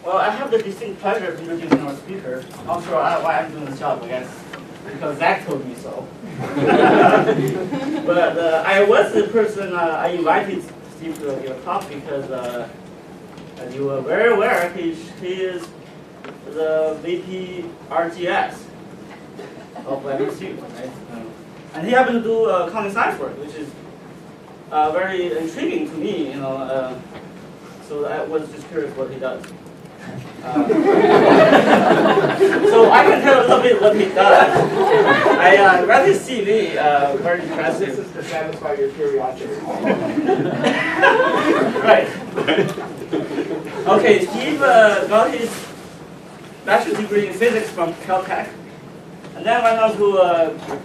Well, I have the distinct pleasure of introducing our speaker. Not sure why I'm doing this job, I guess, because Zach told me so. But I was the person I invited Steve to give a talk because, as you were very aware, he is the VP RGS of MSU, right? And he happened to do counting science work, which is very intriguing to me, you know. So I was just curious what he does. So I can tell a little bit what he does. I read his CV, very impressive. This is to satisfy your curiosity. Right. Okay, Steve got his bachelor's degree in physics from Caltech, and then went on to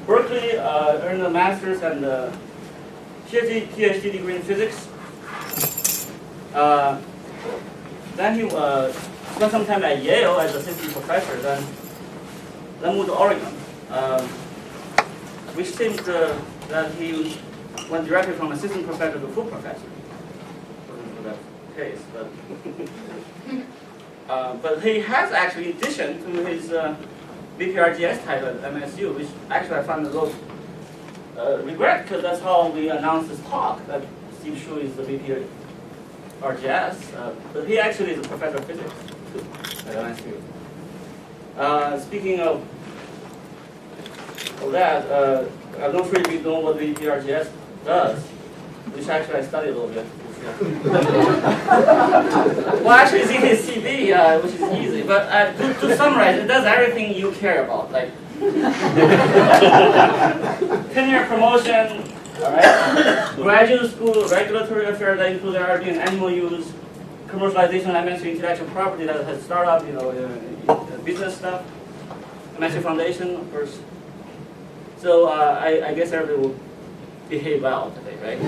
Berkeley, earned a master's and a PhD degree in physics. Then he spent some time at Yale as assistant professor, then moved to Oregon, which seems that he went directly from assistant professor to full professor. Wasn't that case, but he has actually, in addition to his VPRGS title at MSU, which actually I found a little regret because that's how we announced this talk, that Steve Shu is the VPRGS, but he actually is a professor of physics too at MSU. Speaking of that, I'm not sure if you know what VPRGS does, which actually I studied a little bit. Well, actually, it's in his CV, which is easy. But to summarize, it does everything you care about, like tenure, promotion, all right, graduate school, regulatory affairs that include R&D and animal use, commercialization, MSU intellectual property that has startup, you know, business stuff, MSU Foundation, of course. So I guess everybody will behave well today, right?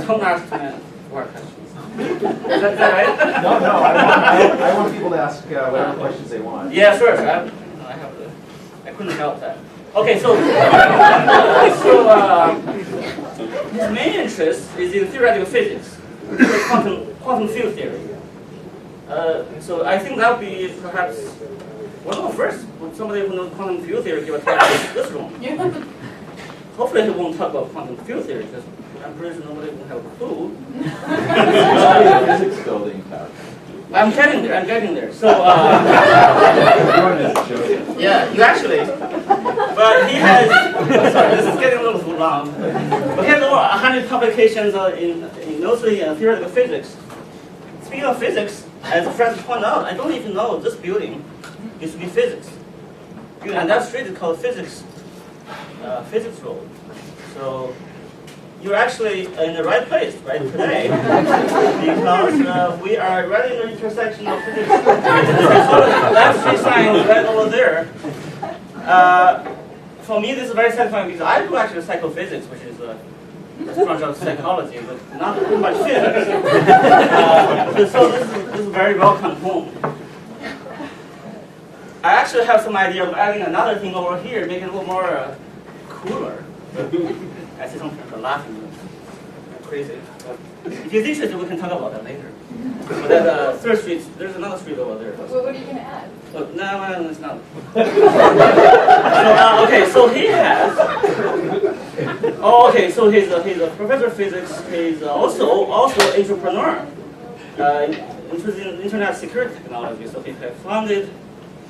Don't ask too many hard questions. Is that right? No, I want people to ask whatever questions they want. Yeah, sure. I couldn't help that. Okay, so his main interest is in theoretical physics, quantum field theory. So I think that would be perhaps one of the first. Would somebody who knows quantum field theory give a talk in this room? Hopefully he won't talk about quantum field theory because I'm pretty sure nobody will have a clue. Physics building. I'm getting there. So yeah, you actually. But he has. Sorry, this is getting a little too long. But he has over 100 publications mostly in theoretical physics. Speaking of physics, as Francis pointed out, I don't even know this building used to be physics. And that street is called Physics Road. So you're actually in the right place right today because we are right in the intersection of physics and psychology. That street sign is right over there. For me, this is very satisfying because I do actually psychophysics, which is a branch of psychology, but not too much physics. So this is very welcome home. I actually have some idea of adding another thing over here, making it a little more cooler. I see some friends are laughing. Crazy. But if you're interested, we can talk about that later. But that third street, there's another street over there. What are you going to add? No, it's not. Okay, so he has. Oh, okay, so he's a professor of physics. He's also an entrepreneur, interested in internet security technology. So he had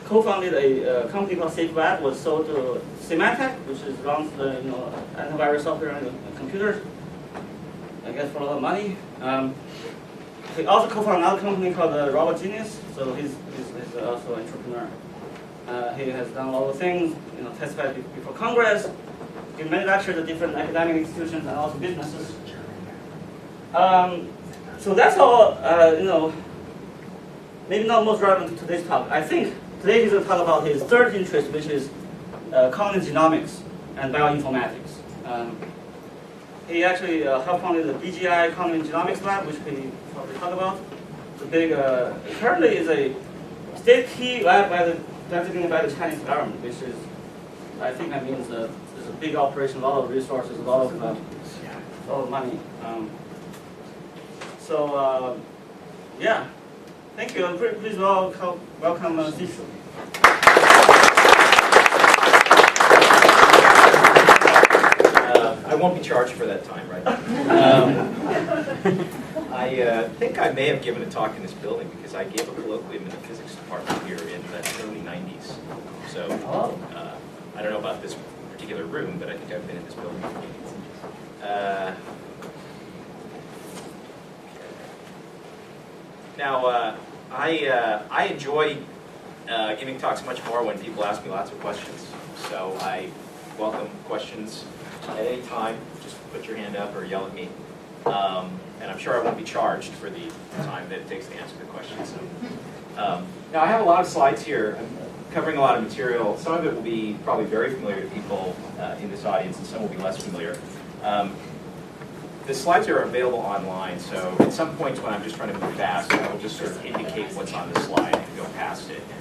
co-founded a company called SafeWeb, was sold to Symantec, which is runs the antivirus software on the computers. I guess for a lot of money. He also co-founded another company called Robot Genius. So he's also an entrepreneur. He has done a lot of things. Testified before Congress. Given many lectures at different academic institutions and also businesses. So that's all. Maybe not most relevant to today's talk. I think today he's going to talk about his third interest, which is cognitive genomics and bioinformatics. He actually helped founded the BGI Cognitive Genomics Lab, which we probably talk about. It's a big, currently is a state key lab designated by the Chinese government, which is, I think that means it's a big operation, a lot of resources, a lot of money. Yeah. Thank you. And please welcome Cecil. I won't be charged for that time, right? I think I may have given a talk in this building because I gave a colloquium in the physics department here in the early 90s. So I don't know about this particular room, but I think I've been in this building. Now, I enjoy giving talks much more when people ask me lots of questions. So I welcome questions at any time. Just put your hand up or yell at me. And I'm sure I won't be charged for the time that it takes to answer the question. So, now I have a lot of slides here. I'm covering a lot of material. Some of it will be probably very familiar to people in this audience, and some will be less familiar. The slides are available online, so at some points when I'm just trying to move fast, I will just sort of indicate what's on the slide and go past it. And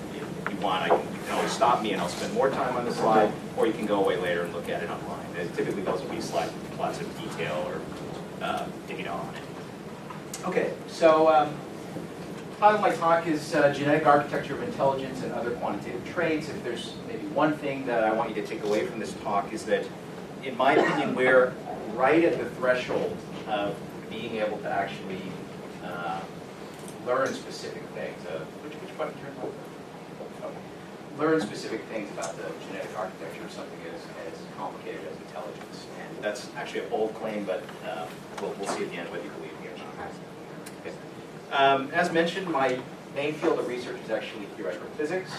if you want, you can always stop me and I'll spend more time on the slide, or you can go away later and look at it online. Typically those will be slides with lots of detail or data on it. Okay, so title of my talk is Genetic Architecture of Intelligence and Other Quantitative Traits. If there's maybe one thing that I want you to take away from this talk is that, in my opinion, we're right at the threshold of being able to actually learn specific things. Which button turns on? Oh. Learn specific things about the genetic architecture of something as complicated as intelligence. And that's actually a bold claim, but we'll see at the end whether you believe me or not. Okay. As mentioned, my main field of research is actually theoretical physics.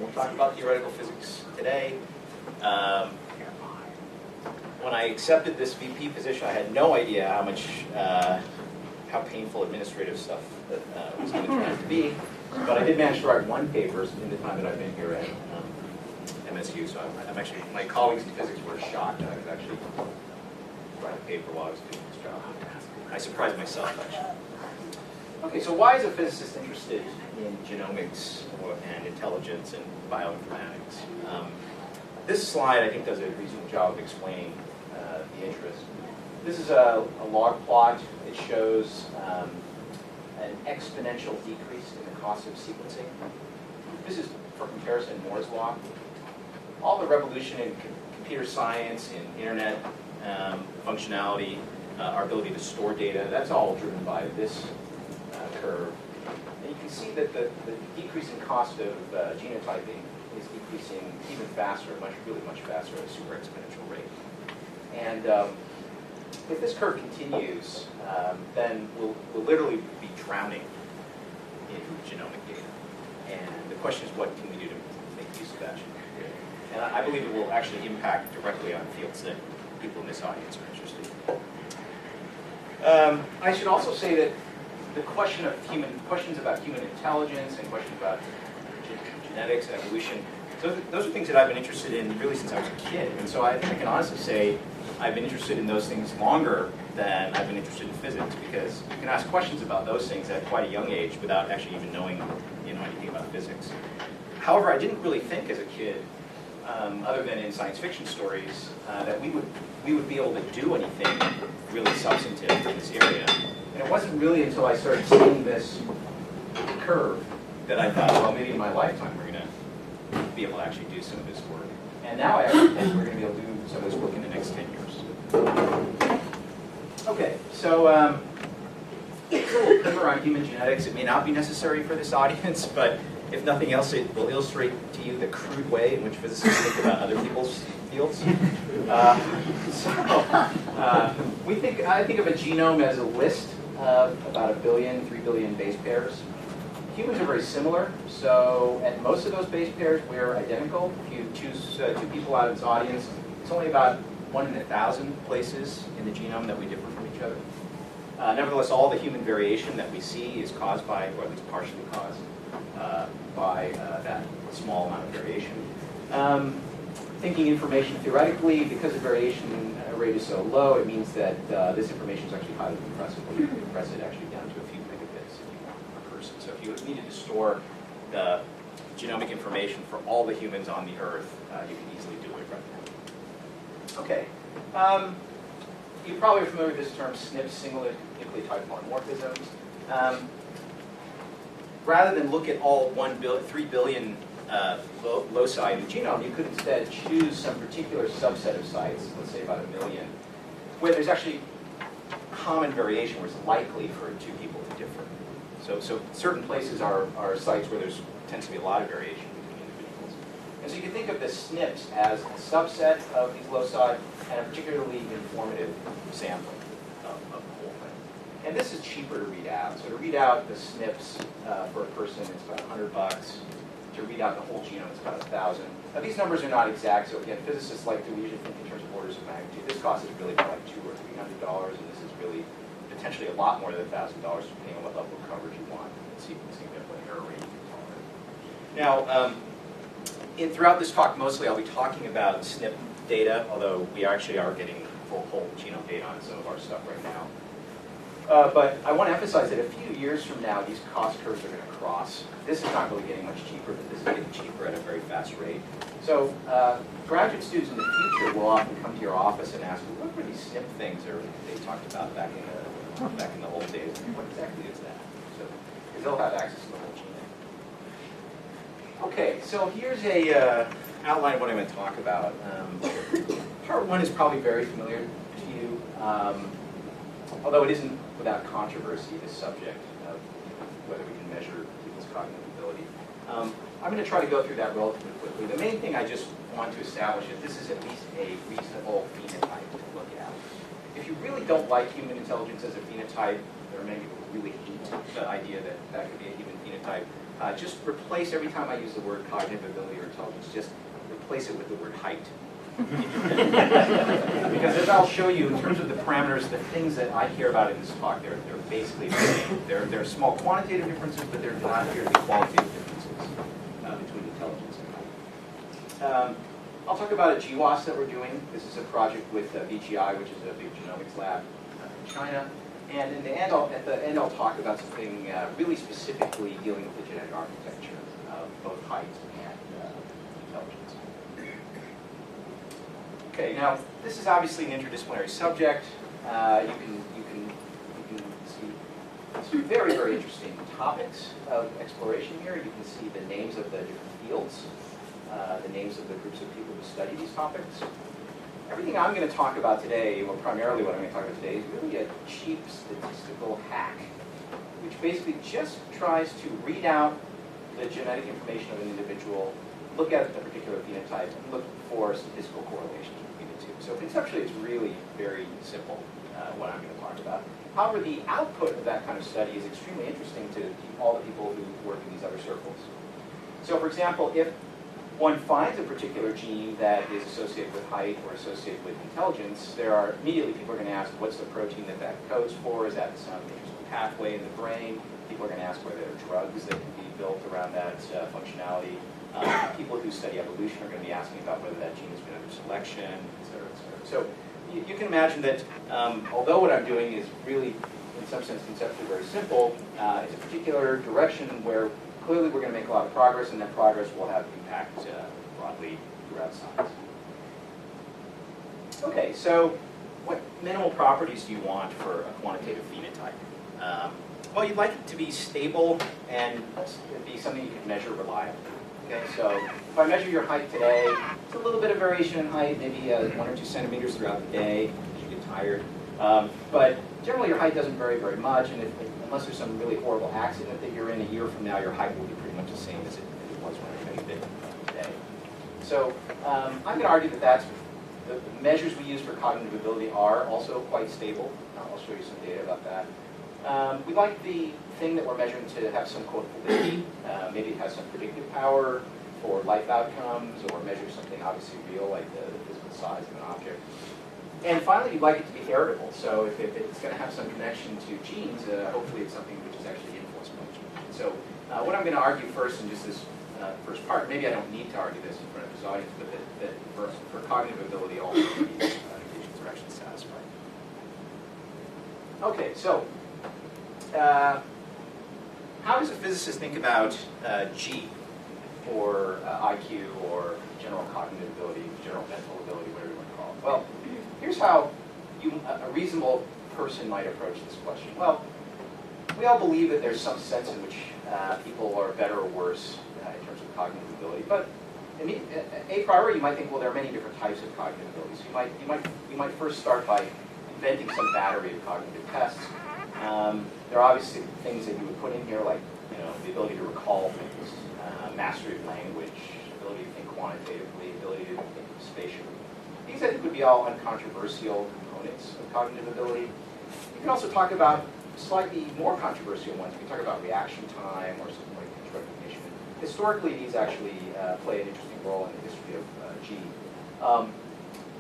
We'll talk about theoretical physics today. When I accepted this VP position, I had no idea how painful administrative stuff that was going to turn out to be. But I did manage to write one paper in the time that I've been here at MSU. So I'm actually, my colleagues in physics were shocked that I could actually write a paper while I was doing this job. I surprised myself, actually. Okay, so why is a physicist interested in genomics and intelligence and bioinformatics? This slide, I think, does a reasonable job of explaining the interest. This is a log plot. It shows an exponential decrease in the cost of sequencing. This is, for comparison, Moore's law. All the revolution in computer science, in internet functionality, our ability to store data, that's all driven by this curve. And you can see that the decrease in cost of genotyping is decreasing even faster, really much faster at a super exponential rate. And if this curve continues, then we'll literally be drowning in genomic data. And the question is, what can we do to make use of that? And I believe it will actually impact directly on fields that people in this audience are interested in. I should also say that the questions about human intelligence and questions about genetics and evolution, those are things that I've been interested in really since I was a kid. And so I think I can honestly say I've been interested in those things longer than I've been interested in physics, because you can ask questions about those things at quite a young age without actually even knowing anything about physics. However, I didn't really think as a kid, other than in science fiction stories, that we would be able to do anything really substantive in this area. And it wasn't really until I started seeing this curve that I thought, well, maybe in my lifetime we're going to be able to actually do some of this work. And now I actually think we're going to be able to do some of this work in the next 10 years. Okay, so a little primer on human genetics. It may not be necessary for this audience, but if nothing else, it will illustrate to you the crude way in which physicists think about other people's fields. I think of a genome as a list of about 1 billion, 3 billion base pairs. Humans are very similar, so at most of those base pairs, we're identical. If you choose 2 people out of this audience, it's only about 1 in 1,000 places in the genome that we differ from each other. Nevertheless, all the human variation that we see is caused by, or at least partially caused, by that small amount of variation. Thinking information theoretically, because the variation rate is so low, it means that this information is actually highly compressible. You can compress it actually down to a few megabits if you want per person. So if you needed to store the genomic information for all the humans on the Earth, you can easily do it right now. Okay. You probably are familiar with this term SNP, single nucleotide polymorphisms. rather than look at all 3 billion loci in the genome, you could instead choose some particular subset of sites, let's say about 1 million, where there's actually common variation, where it's likely for two people to differ. So certain places are sites where there's tends to be a lot of variation between individuals. And so you can think of the SNPs as a subset of these loci and a particularly informative sampling of the whole thing. And this is cheaper to read out. So to read out the SNPs for a person, it's about $100. To read out the whole genome, it's about 1,000. Now these numbers are not exact, so again, physicists like to usually think in terms of orders of magnitude. This cost is really more like $200 or $300, and this is really potentially a lot more than $1,000, depending on what level of coverage you want, sequencing, what error rate you tolerate. Now, throughout this talk, mostly I'll be talking about SNP data, although we actually are getting full whole genome data on some of our stuff right now. But I want to emphasize that a few years from now, these cost curves are going to cross. This is not really getting much cheaper, but this is getting cheaper at a very fast rate. So graduate students in the future will often come to your office and ask, what were these SNP things they talked about back in the old days? What exactly is that? So, because they'll have access to the whole genome. Okay, so here's a outline of what I'm going to talk about. Part one is probably very familiar to you, although it isn't without controversy, this subject of whether we can measure people's cognitive ability. I'm going to try to go through that relatively quickly. The main thing I just want to establish is this is at least a reasonable phenotype to look at. If you really don't like human intelligence as a phenotype, there are many people who really hate the idea that that could be a human phenotype. Just replace, every time I use the word cognitive ability or intelligence, just replace it with the word height. Because as I'll show you, in terms of the parameters, the things that I care about in this talk, they're basically the same. There are small quantitative differences, but they're not here to be qualitative differences between intelligence and height. I'll talk about a GWAS that we're doing. This is a project with BGI, which is a big genomics lab in China. And in the end, at the end, I'll talk about something really specifically dealing with the genetic architecture of both height and intelligence. Okay, now this is obviously an interdisciplinary subject. You can see some very, very interesting topics of exploration here. You can see the names of the different fields, the names of the groups of people who study these topics. Everything I'm going to talk about today, or primarily what I'm going to talk about today, is really a cheap statistical hack, which basically just tries to read out the genetic information of an individual, look at a particular phenotype, and look for statistical correlations between the two. So conceptually, it's really very simple, what I'm going to talk about. However, the output of that kind of study is extremely interesting to all the people who work in these other circles. So for example, if one finds a particular gene that is associated with height or associated with intelligence, there are immediately people are going to ask, what's the protein that that codes for? Is that some interesting pathway in the brain? People are going to ask whether there are drugs that can be built around that functionality. People who study evolution are going to be asking about whether that gene has been under selection, et cetera, et cetera. So you can imagine that although what I'm doing is really, in some sense, conceptually very simple, it's a particular direction where clearly we're going to make a lot of progress, and that progress will have impact broadly throughout science. Okay, so what minimal properties do you want for a quantitative phenotype? Well, you'd like it to be stable and be something you can measure reliably. Okay, so if I measure your height today, it's a little bit of variation in height, maybe 1 or 2 centimeters throughout the day as you get tired. But generally your height doesn't vary very much, and unless there's some really horrible accident that you're in, a year from now your height will be pretty much the same as it was when I measured it today. So I'm going to argue that the measures we use for cognitive ability are also quite stable. I'll show you some data about that. We'd like the thing that we're measuring to have some quote validity. Maybe it has some predictive power for life outcomes, or measure something obviously real like the physical size of an object. And finally, you'd like it to be heritable. So if it's going to have some connection to genes, hopefully it's something which is actually influenced by genes. So what I'm going to argue first in just this first part, maybe I don't need to argue this in front of this audience, but that for cognitive ability, all of these conditions are actually satisfied. Okay, so how does a physicist think about G for IQ or general cognitive ability, general mental ability, whatever you want to call it? Well, here's how a reasonable person might approach this question. Well, we all believe that there's some sense in which people are better or worse in terms of cognitive ability. But a priori, you might think, well, there are many different types of cognitive abilities. You might first start by inventing some battery of cognitive tests. There are obviously things that you would put in here, like the ability to recall things, mastery of language, ability to think quantitatively, ability to think spatially. These, I think, would be all uncontroversial components of cognitive ability. You can also talk about slightly more controversial ones. We can talk about reaction time or something like image recognition. Historically, these actually play an interesting role in the history of G.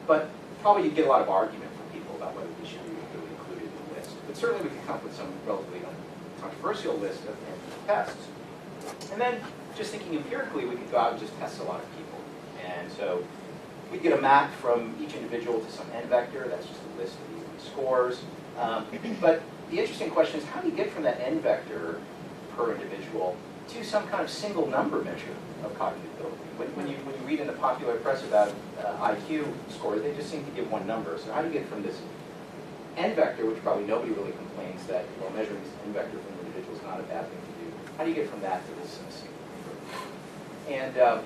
But probably you'd get a lot of argument from people about whether we should be really included in the list. But certainly we could come up with some relatively controversial list of tests. And then, just thinking empirically, we could go out and just test a lot of people. And so we'd get a map from each individual to some n vector. That's just a list of these scores. But the interesting question is, how do you get from that n vector per individual to some kind of single number measure of cognitive ability? When you read in the popular press about IQ scores, they just seem to give one number. So how do you get from this n vector, which probably nobody really complains that measuring this n vector from an individual is not a bad thing to do? How do you get from that to this single number? And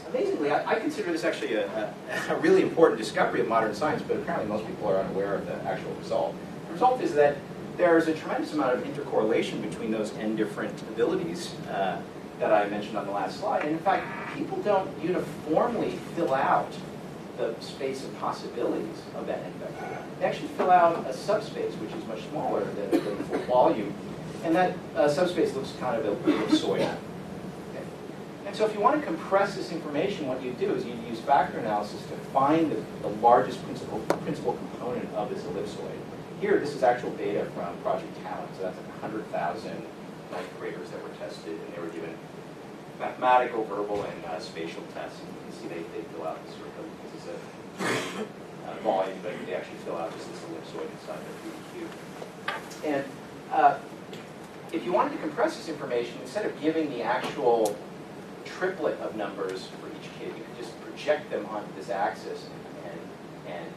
amazingly, I consider this actually a really important discovery of modern science, but apparently most people are unaware of the actual result. The result is that there's a tremendous amount of intercorrelation between those n different abilities that I mentioned on the last slide. And in fact, people don't uniformly fill out the space of possibilities of that n vector. They actually fill out a subspace, which is much smaller than the full volume. And that subspace looks kind of ellipsoidal. Okay. And so if you want to compress this information, what you do is you use factor analysis to find the largest principal component of this ellipsoid. Here, this is actual data from Project Talent, so that's 100,000 ninth graders that were tested, and they were given mathematical, verbal, and spatial tests. And you can see they fill out this sort of, this is a volume, but they actually fill out just this ellipsoid inside the 3D cube. And if you wanted to compress this information, instead of giving the actual triplet of numbers for each kid, you could just project them onto this axis and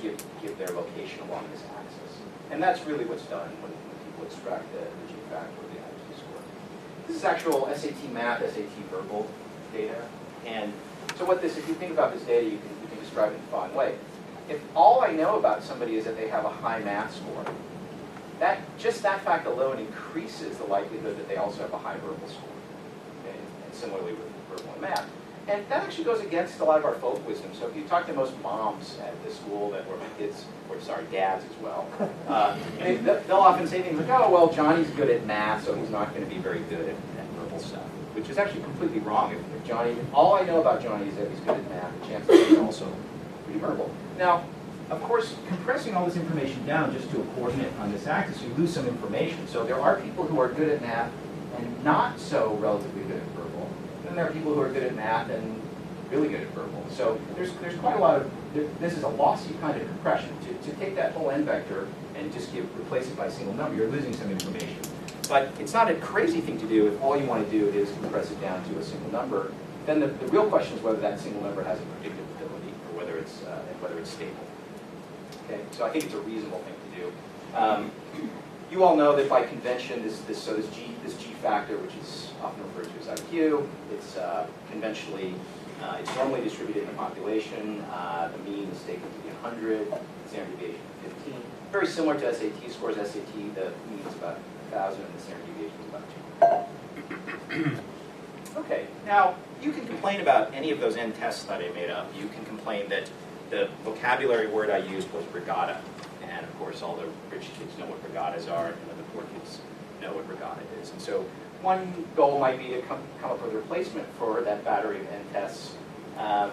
give their location along this axis. And that's really what's done when people extract the G factor or the IQ score. This is actual SAT math, SAT verbal data. And so if you think about this data, you can describe it in the following way. If all I know about somebody is that they have a high math score, just that fact alone increases the likelihood that they also have a high verbal score. Okay? And similarly with verbal and math. And that actually goes against a lot of our folk wisdom. So if you talk to most moms at the school where my kids, or sorry, dads as well, they'll often say things like, oh, well, Johnny's good at math, so he's not going to be very good at verbal stuff, which is actually completely wrong. If Johnny, all I know about Johnny is that he's good at math, the chances are he's also pretty verbal. Now, of course, compressing all this information down just to a coordinate on this axis, you lose some information. So there are people who are good at math and not so relatively good at verbal. Then there are people who are good at math and really good at verbal. So there's quite a lot of, this is a lossy kind of compression. To take that whole n vector and just replace it by a single number, you're losing some information. But it's not a crazy thing to do if all you want to do is compress it down to a single number. Then the real question is whether that single number has a predictive ability or whether it's stable. Okay, so I think it's a reasonable thing to do. You all know that by convention, this G factor, which is often referred to as IQ, it's conventionally, it's normally distributed in the population. The mean is taken to be 100, standard deviation 15. Very similar to SAT scores. SAT, the mean is about 1,000, and the standard deviation is about 200. Okay, now you can complain about any of those n tests that I made up. You can complain that the vocabulary word I used was regatta. And of course, all the rich kids know what regattas are, and the poor kids know what regatta is. And so one goal might be to come up with a replacement for that battery of n tests,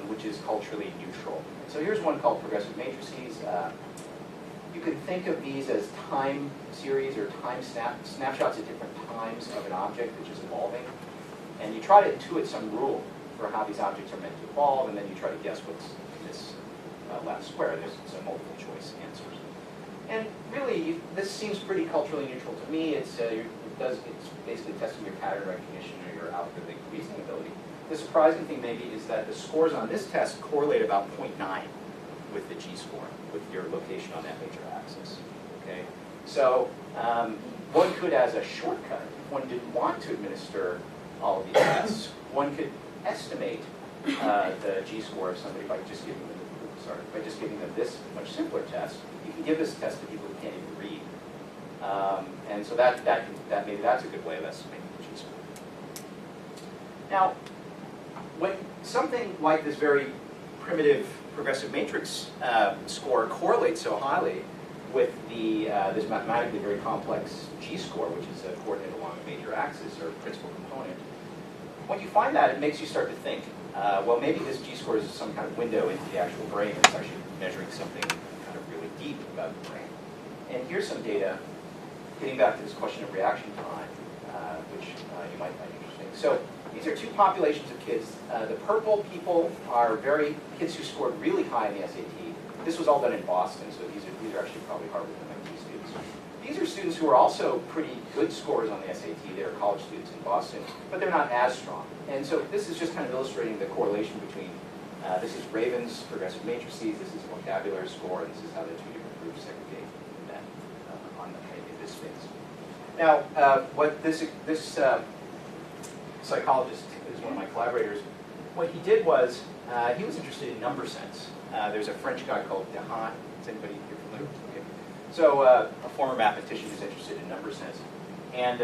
which is culturally neutral. So here's one called progressive matrices. You can think of these as time series or time snapshots at different times of an object which is evolving. And you try to intuit some rule for how these objects are meant to evolve, and then you try to guess what's in this left square. There's some multiple choice answers. And really, this seems pretty culturally neutral to me. It's basically testing your pattern recognition or your algorithmic reasoning ability. The surprising thing maybe is that the scores on this test correlate about 0.9 with the G score, with your location on that major axis. Okay, so one could, as a shortcut, if one didn't want to administer all of these tests, one could estimate the G-score of somebody by just giving them this much simpler test. You can give this test to people who can't even read, and so maybe that's a good way of estimating the G-score. Now, when something like this very primitive progressive matrix score correlates so highly with this mathematically very complex G-score, which is coordinated along a major axis or principal component, when you find that, it makes you start to think, well, maybe this G-score is some kind of window into the actual brain. It's actually measuring something kind of really deep about the brain. And here's some data getting back to this question of reaction time, which you might find interesting. So these are two populations of kids. The purple people are kids who scored really high in the SAT. This was all done in Boston, so these are actually probably Harvard and MIT students. These are students who are also pretty good scorers on the SAT. They're college students in Boston, but they're not as strong. And so this is just kind of illustrating the correlation between, this is Raven's progressive matrices, this is a vocabulary score, and this is how the two different groups segregate that in this space. Now, what this psychologist is one of my collaborators, what he did was, he was interested in number sense. There's a French guy called Dehaene. Is anybody here familiar? Okay. So a former mathematician who's interested in number sense. And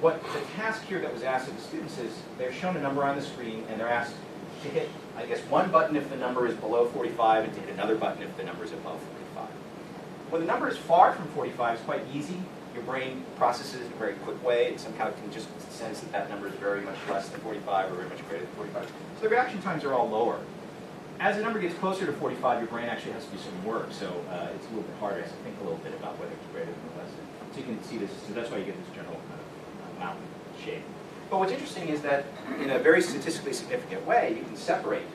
what the task here that was asked of the students is, they're shown a number on the screen, and they're asked to hit, I guess, one button if the number is below 45, and to hit another button if the number is above 45. When the number is far from 45, it's quite easy. Your brain processes it in a very quick way. It somehow can just sense that that number is very much less than 45 or very much greater than 45. So the reaction times are all lower. As the number gets closer to 45, your brain actually has to do some work. So it's a little bit harder to think a little bit about whether it's greater than or less than. So you can see this. So that's why you get this general kind of mountain shape. But what's interesting is that in a very statistically significant way, you can separate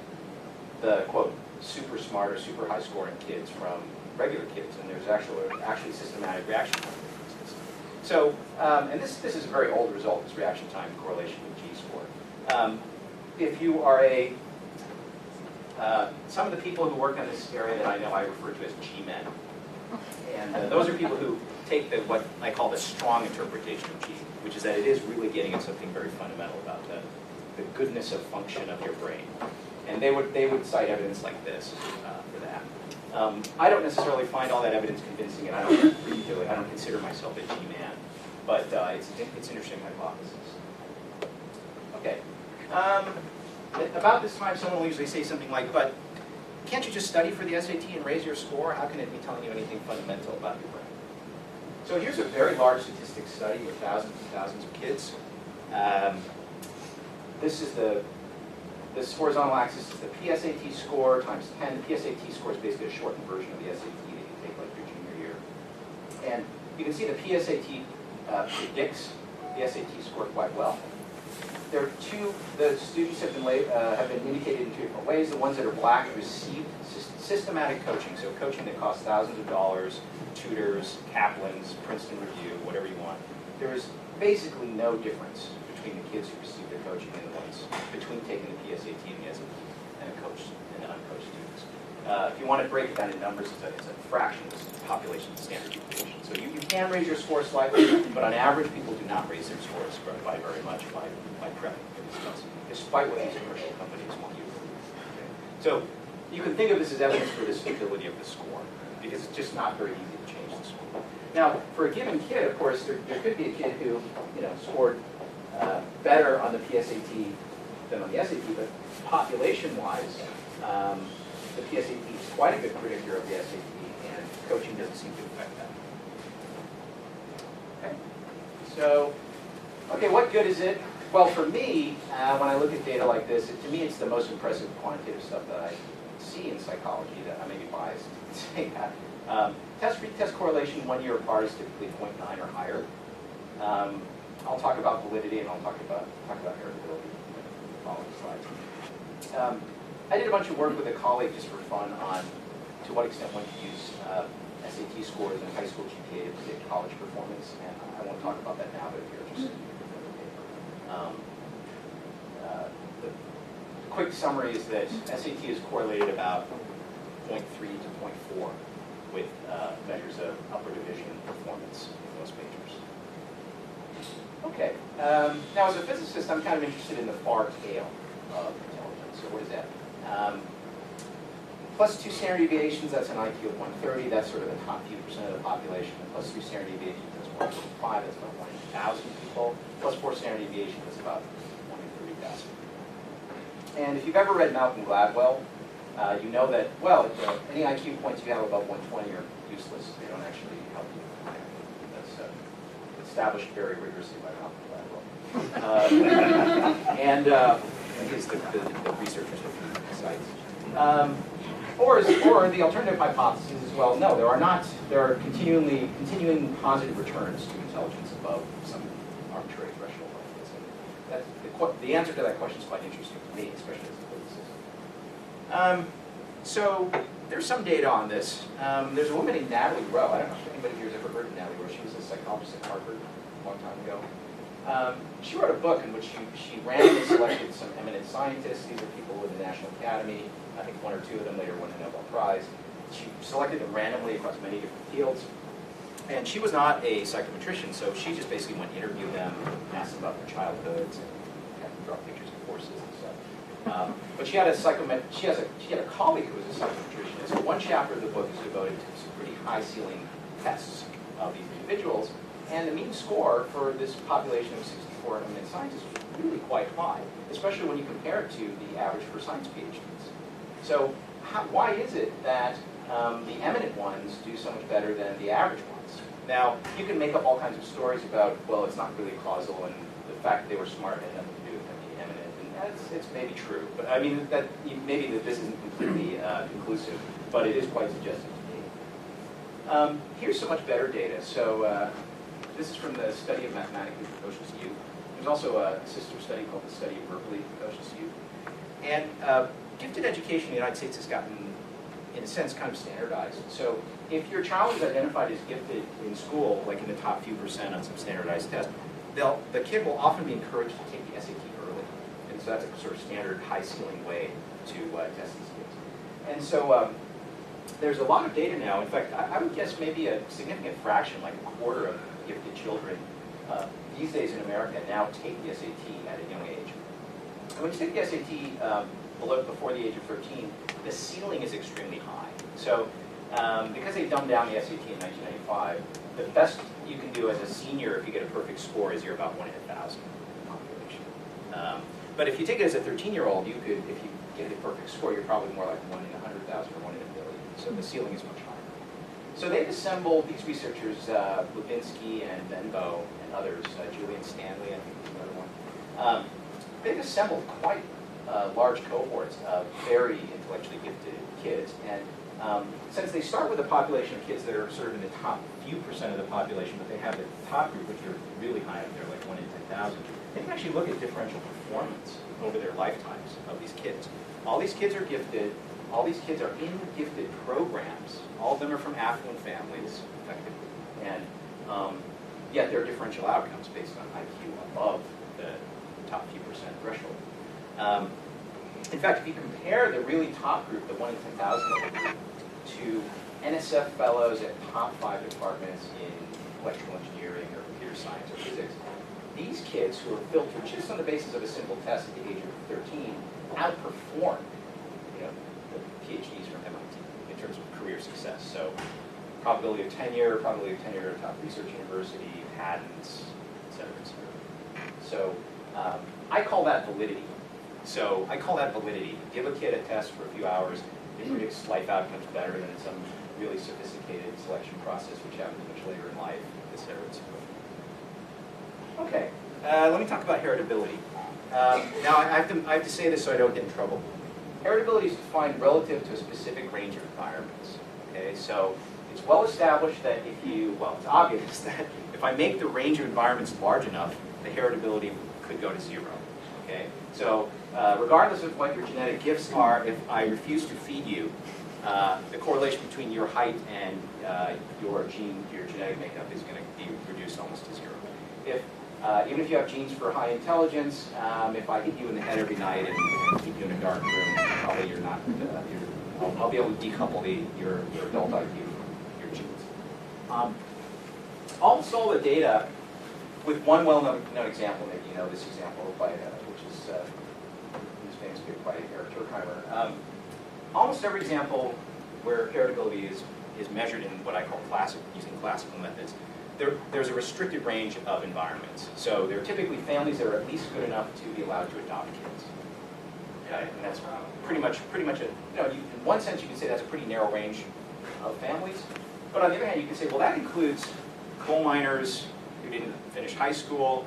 the, quote, super smart or super high scoring kids from regular kids. And there's actually systematic reaction time differences. So, and this is a very old result, this reaction time correlation with G-score. If you are some of the people who work on this area that I know I refer to as G-men. And those are people who take what I call the strong interpretation of G, which is that it is really getting at something very fundamental about the goodness of function of your brain. And they would cite evidence like this for that. I don't necessarily find all that evidence convincing, and I don't consider myself a G-man, but it's an interesting hypothesis. Okay. About this time, someone will usually say something like, but can't you just study for the SAT and raise your score? How can it be telling you anything fundamental about your brain? So here's a very large statistics study with thousands and thousands of kids. This horizontal axis is the PSAT score times 10. The PSAT score is basically a shortened version of the SAT that you take like your junior year. And you can see the PSAT predicts the SAT score quite well. The students have been indicated in two different ways. The ones that are black received systematic coaching, so coaching that costs thousands of dollars, tutors, Kaplan's, Princeton Review, whatever you want. There is basically no difference between the kids who received their coaching and the ones between taking the PSAT and the SAT and the coached and the uncoached students. If you want to break it down in numbers, it's a fraction of the population, the standard deviation. So you can raise your score slightly, but on average, people do not raise their scores by very much by prepping for these tests, despite what these commercial companies want you to do. Okay? So you can think of this as evidence for the stability of the score, because it's just not very easy to change the score. Now, for a given kid, of course, there could be a kid who scored better on the PSAT than on the SAT, but population-wise, the PSAT is quite a good predictor of the SAT, and coaching doesn't seem to affect that. Okay. So, okay, what good is it? Well, for me, when I look at data like this, to me it's the most impressive quantitative stuff that I see in psychology. That I may be biased to say that. Test correlation 1 year apart is typically 0.9 or higher. I'll talk about validity and I'll talk about heritability in the following slides. I did a bunch of work with a colleague just for fun on to what extent one can use SAT scores and high school GPA to predict college performance, and I won't talk about that now, but if you're interested, you can look at the paper. The quick summary is that SAT is correlated about 0.3 to 0.4 with measures of upper division performance in most majors. Okay, now as a physicist, I'm kind of interested in the far tail of intelligence. So what is that? Plus 2 standard deviations, that's an IQ of 130. That's sort of the top few percent of the population. And plus 3 standard deviations, that's 1.5. That's about 1 in 1,000 people. Plus 4 standard deviations, that's about 1 in 30,000. And if you've ever read Malcolm Gladwell, you know that, well, any IQ points you have above 120 are useless. They don't actually help you. That's established very rigorously by Malcolm Gladwell. And he's the researchers that he cites. Or the alternative hypothesis is, well, no, there are continuing positive returns to intelligence above some arbitrary threshold like this. And the answer to that question is quite interesting to me, especially as a physicist. So there's some data on this. There's a woman named Natalie Rowe. I don't know if anybody here has ever heard of Natalie Rowe. She was a psychologist at Harvard a long time ago. She wrote a book in which she randomly selected some eminent scientists. These are people with the National Academy. I think 1 or 2 of them later won a Nobel Prize. She selected them randomly across many different fields. And she was not a psychometrician, so she just basically went to interview them, asked them about their childhoods, and had them draw pictures of horses and stuff. But she had a colleague who was a psychometrician, and so one chapter of the book is devoted to some pretty high-ceiling tests of these individuals. And the mean score for this population of 64 eminent scientists was really quite high, especially when you compare it to the average for science PhDs. So why is it that the eminent ones do so much better than the average ones? Now, you can make up all kinds of stories about, well, it's not really causal, and the fact that they were smart had nothing to do with them being eminent, and it's maybe true. But I mean, maybe that this isn't completely conclusive, but it is quite suggestive to me. Here's some much better data. So this is from the study of mathematically precocious youth. There's also a sister study called the study of verbally precocious youth. And gifted education in the United States has gotten, in a sense, kind of standardized. So if your child is identified as gifted in school, like in the top few percent on some standardized test, the kid will often be encouraged to take the SAT early. And so that's a sort of standard high ceiling way to test these kids. And so there's a lot of data now. In fact, I would guess maybe a significant fraction, like a quarter of gifted children these days in America now take the SAT at a young age. And when you take the SAT before the age of 13, the ceiling is extremely high. So because they dumbed down the SAT in 1995, the best you can do as a senior if you get a perfect score is you're about 1 in 1,000 in the population. But if you take it as a 13-year-old, if you get a perfect score, you're probably more like 1 in 100,000 or 1 in a billion. So the ceiling is much higher. So they've assembled, these researchers, Levinsky and Benbow and others, Julian Stanley, I think is another one, they've assembled quite large cohorts of very intellectually gifted kids. And since they start with a population of kids that are sort of in the top few percent of the population, but they have the top group, which are really high up there, like 1 in 10,000, they can actually look at differential performance over their lifetimes of these kids. All these kids are gifted. All these kids are in gifted programs. All of them are from affluent families, effectively. And yet there are differential outcomes based on IQ above the top few percent threshold. In fact, if you compare the really top group, the 1 in 10,000 to NSF fellows at top 5 departments in electrical engineering or computer science or physics, these kids who are filtered just on the basis of a simple test at the age of 13 outperform the PhDs from MIT in terms of career success. So probability of tenure at a top research university, patents, et cetera, et cetera. So I call that validity. Give a kid a test for a few hours, it predicts life outcomes better than in some really sophisticated selection process, which happens much later in life, et cetera, et cetera. Okay, let me talk about heritability. Now, I have to say this so I don't get in trouble. Heritability is defined relative to a specific range of environments. Okay, so it's well established that it's obvious that if I make the range of environments large enough, the heritability could go to 0. Okay, so regardless of what your genetic gifts are, if I refuse to feed you, the correlation between your height and your genetic makeup is going to be reduced almost to 0. Even if you have genes for high intelligence, if I hit you in the head every night and keep you in a dark room, probably you're not. I'll be able to decouple your adult IQ your genes. Almost all the data, with one well-known example, maybe you know this example by, which is who's famous figure by Eric Turkheimer. Almost every example where heritability is measured in what I call using classical methods, there's a restricted range of environments. So there are typically families that are at least good enough to be allowed to adopt kids. Okay, and that's pretty much in one sense you can say that's a pretty narrow range of families. But on the other hand, you can say, well, that includes coal miners who didn't finish high school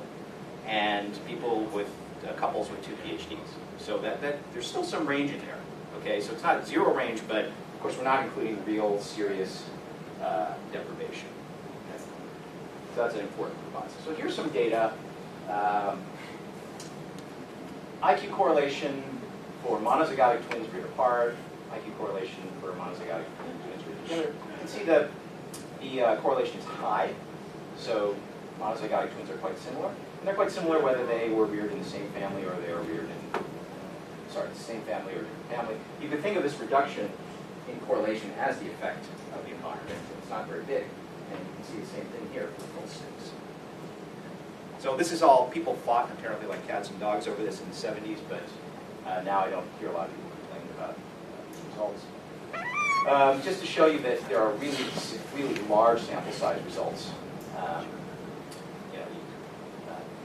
and people with couples with 2 PhDs. So that there's still some range in there. Okay, so it's not zero range, but of course we're not including real serious deprivation. Okay. So that's an important hypothesis. So here's some data. IQ correlation for monozygotic twins reared apart, IQ correlation for monozygotic twins reared together. You can see that the correlation is high, so monozygotic twins are quite similar. And they're quite similar whether they were reared in the same family or they were reared in, the same family or different family. You could think of this reduction in correlation as the effect of the environment. It's not very big. And you can see the same thing here for full sticks. So this is all, people fought apparently like cats and dogs over this in the 70s, but now I don't hear a lot of people complaining about these results. Just to show you that there are really large sample size results.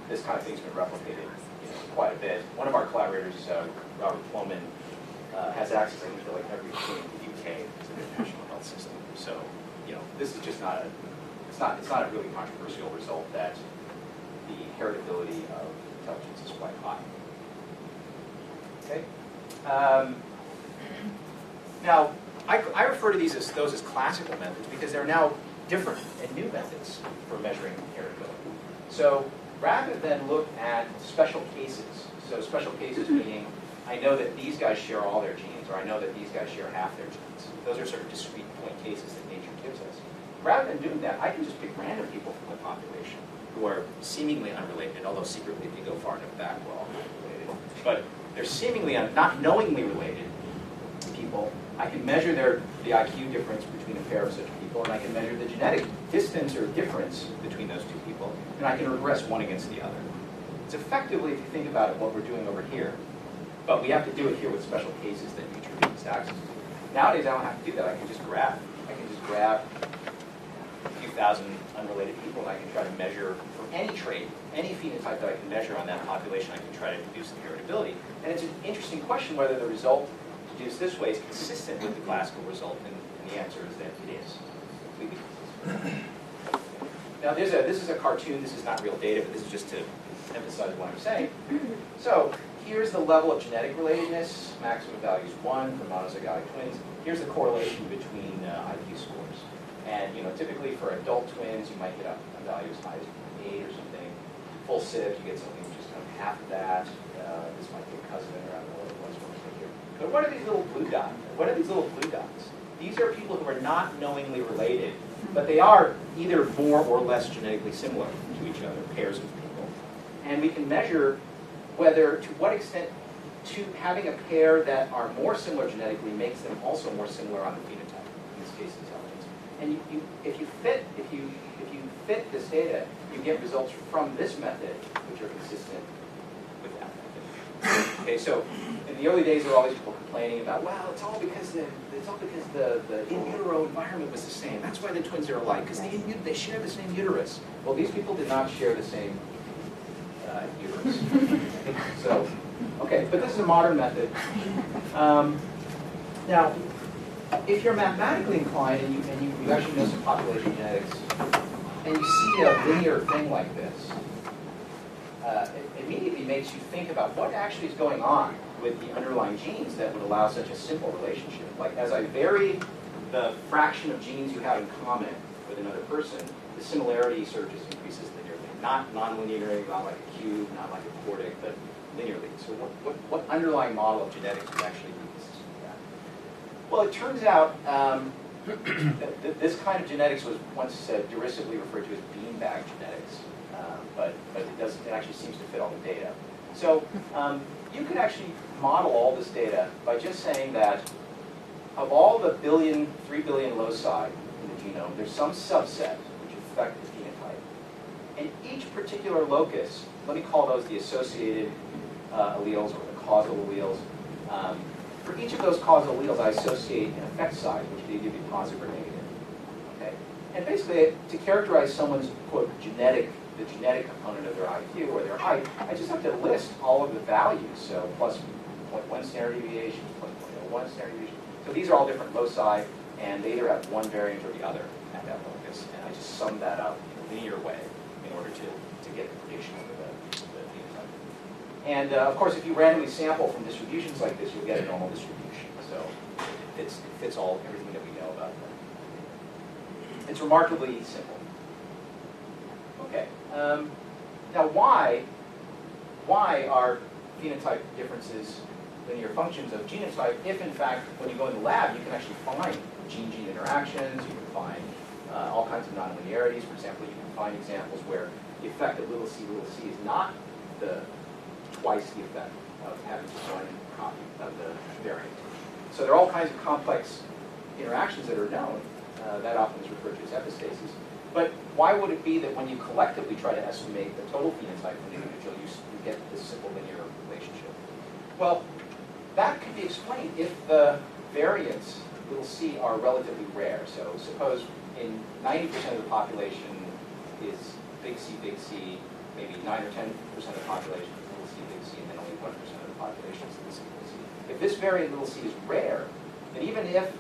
This kind of thing's been replicated quite a bit. One of our collaborators, Robert Plomin, has access, I think, to like every team in the UK to the national health system. So, this is just not it's not a really controversial result that the heritability of intelligence is quite high. Okay. Now, I refer to those as classical methods because they're now different and new methods for measuring heritability. So rather than look at special cases, so special cases meaning I know that these guys share all their genes, or I know that these guys share half their genes. Those are sort of discrete point cases that nature gives us. Rather than doing that, I can just pick random people from the population who are seemingly unrelated, although secretly, if you go far enough back, we're all related. But they're seemingly, not knowingly related people. I can measure the IQ difference between a pair of such people, and I can measure the genetic distance or difference between those two people, and I can regress one against the other. It's effectively, if you think about it, what we're doing over here. But we have to do it here with special cases that nature gives access to. Nowadays, I don't have to do that. I can just grab a few thousand unrelated people, and I can try to measure for any trait, any phenotype that I can measure on that population, I can try to deduce the heritability. And it's an interesting question whether the result deduced this way is consistent with the classical result, and the answer is that it is completely consistent. Now, this is a cartoon. This is not real data, but this is just to emphasize what I'm saying. So here's the level of genetic relatedness. Maximum value is 1 for monozygotic twins. Here's the correlation between IQ scores. And typically for adult twins, you might get a value as high as 8 or something. Full sieve, you get something which is kind of half of that. This might be a cousin, or I don't know what it was here. But what are these little blue dots? What are these little blue dots? These are people who are not knowingly related, but they are either more or less genetically similar to each other, pairs of people. And we can measure whether, to what extent, having a pair that are more similar genetically makes them also more similar on the phenotype, in this case intelligence. And if you fit this data, you get results from this method which are consistent with that method. Okay, so in the early days there were all these people complaining about, well, it's all because the in utero environment was the same. That's why the twins are alike, because they share the same uterus. Well, these people did not share the same uterus. So, okay, but this is a modern method. Now, if you're mathematically inclined and you actually know some population genetics, and you see a linear thing like this, it immediately makes you think about what actually is going on with the underlying genes that would allow such a simple relationship. Like, as I vary the fraction of genes you have in common with another person, the similarity sort of just increases linearly. Not non-linearly, not like a cube, not like a quartic, but linearly. So what underlying model of genetics would actually be consistent with that? Well, it turns out that this kind of genetics was once derisively referred to as beanbag genetics, but it actually seems to fit all the data. So you can actually model all this data by just saying that of all the 3 billion loci in the genome, there's some subset which affect the phenotype. And each particular locus, let me call those the associated alleles or the causal alleles. For each of those causal alleles, I associate an effect size, which can either be positive or negative. Okay? And basically, to characterize someone's, quote, the genetic component of their IQ or their height, I just have to list all of the values. So plus 0.1 standard deviation, plus 0.01 standard deviation. So these are all different loci, and they either have one variant or the other at that locus. And I just sum that up in a linear way in order to get the prediction for the phenotype. And of course, if you randomly sample from distributions like this, you'll get a normal distribution. So it fits everything that we know about that. It's remarkably simple. Okay. Now, why are phenotype differences linear functions of genotype if, in fact, when you go in the lab, you can actually find gene-gene interactions, you can find all kinds of nonlinearities. For example, you can find examples where the effect of little c is not twice the effect of having just one copy of the variant. So there are all kinds of complex interactions that are known. That often is referred to as epistasis. But why would it be that when you collectively try to estimate the total phenotype of an individual, you get this simple linear relationship? Well, that could be explained if the variants, little c, are relatively rare. So suppose in 90% of the population is big C, maybe 9 or 10% of the population is little c, and then only 1% of the population is little c. If this variant little c is rare, then even if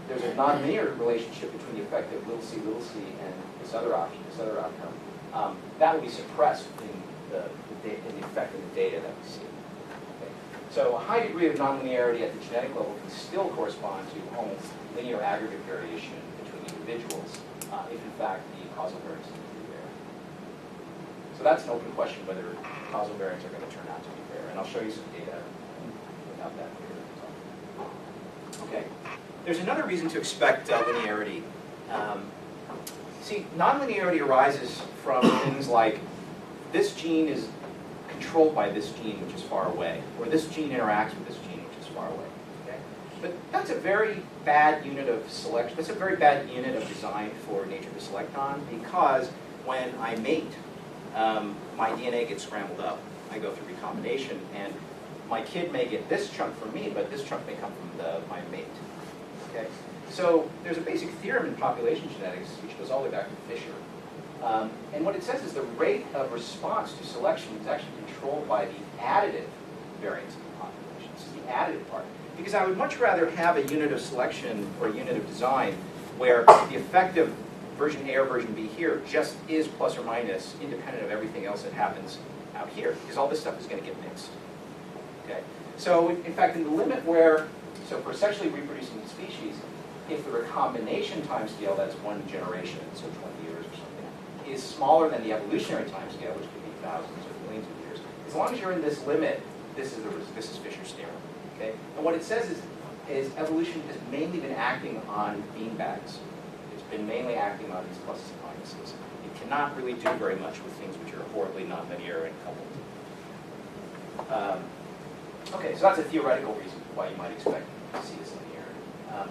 there's a nonlinear relationship between the effect of little c, and this other outcome, that will be suppressed in the effect of the data that we see. Okay. So a high degree of nonlinearity at the genetic level can still correspond to almost linear aggregate variation between individuals, if in fact the causal variants are to be rare. So that's an open question whether causal variants are going to turn out to be rare, and I'll show you some data without that later. Okay. There's another reason to expect linearity. See, nonlinearity arises from things like this gene is controlled by this gene, which is far away, or this gene interacts with this gene, which is far away. Okay? But that's a very bad unit of selection. That's a very bad unit of design for nature to select on, because when I mate, my DNA gets scrambled up. I go through recombination, and my kid may get this chunk from me, but this chunk may come from my mate. Okay? So there's a basic theorem in population genetics, which goes all the way back to Fisher. And what it says is the rate of response to selection is actually controlled by the additive variance of the population. This is the additive part. Because I would much rather have a unit of selection or a unit of design where the effect of version A or version B here just is plus or minus independent of everything else that happens out here, because all this stuff is going to get mixed. Okay? So in fact, in the limit where, so for sexually reproducing species, if the recombination time scale, that's 1 generation, so 20 years or something, is smaller than the evolutionary time scale, which could be thousands or millions of years, as long as you're in this limit, this is Fisher's theorem. Okay? And what it says is evolution has mainly been acting on beanbags. It's been mainly acting on these pluses and minuses. It cannot really do very much with things which are horribly nonlinear and coupled. Okay, so that's a theoretical reason why you might expect to see this linearity.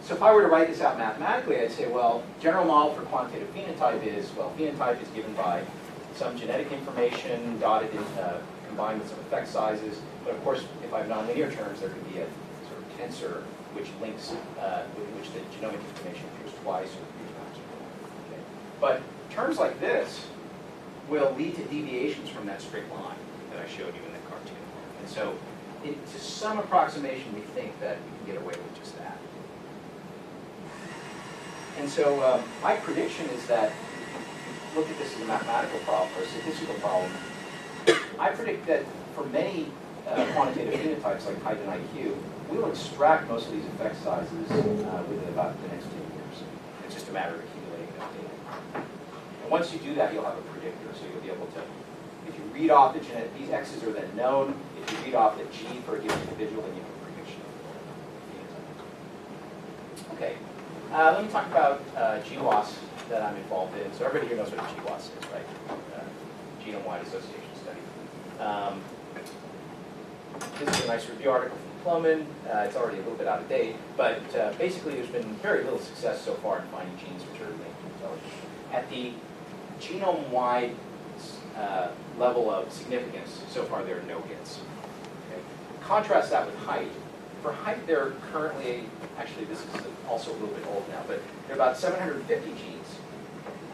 So if I were to write this out mathematically, I'd say, well, general model for quantitative phenotype is, well, phenotype is given by some genetic information dotted in, combined with some effect sizes. But of course, if I have nonlinear terms, there could be a sort of tensor which links, with which the genomic information appears twice or 3 times. Okay. But terms like this will lead to deviations from that straight line that I showed you in the cartoon. And so, to some approximation, we think that we can get away with just that. And so, my prediction is that, look at this as a mathematical problem or a statistical problem. I predict that for many quantitative phenotypes like height and IQ, we will extract most of these effect sizes within about the next 10 years. It's just a matter of accumulating that data. And once you do that, you'll have a predictor, so you'll be able to, if you read off the genetic, these X's are then known. If you read off the G for a given individual, then you have a prediction of the phenotype. Okay, let me talk about GWAS that I'm involved in. So everybody here knows what GWAS is, right? Genome-wide association study. This is a nice review article from Plomin. It's already a little bit out of date, but basically there's been very little success so far in finding genes which are linked to intelligence. At the genome-wide level of significance, so far there are no hits. Okay. Contrast that with height. For height, there are currently, actually this is also a little bit old now, but there are about 750 genes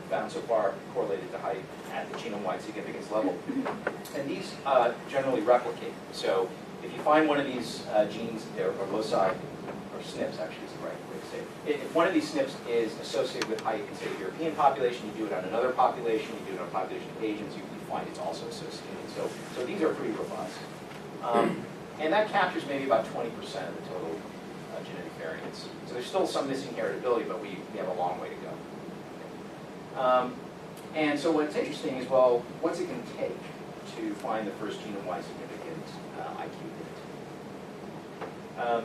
found so far correlated to height at the genome-wide significance level. And these generally replicate. So if you find one of these genes, or loci, or SNPs actually is the right way to say it. If one of these SNPs is associated with height in, say, the European population, you do it on another population, you do it on a population of Asians, you find it's also associated. So these are pretty robust. And that captures maybe about 20% of the total genetic variance. So there's still some missing heritability, but we have a long way to go. And so what's interesting is, well, what's it going to take to find the first genome-wide significant IQ hit?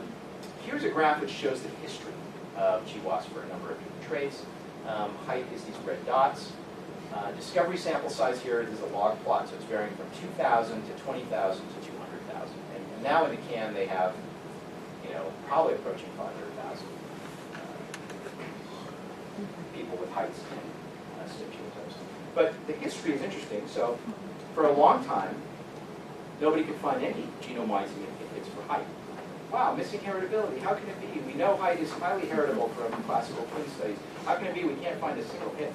Here's a graph which shows the history of GWAS for a number of different traits. Height is these red dots. Discovery sample size here is a log plot, so it's varying from 2,000 to 20,000 to 200,000. And now in the can they have, probably approaching 500,000 people with heights in SNP genotypes. But the history is interesting. So for a long time, nobody could find any genome-wide significant hits for height. Wow, missing heritability. How can it be? We know height is highly heritable from classical twin studies. How can it be we can't find a single hit?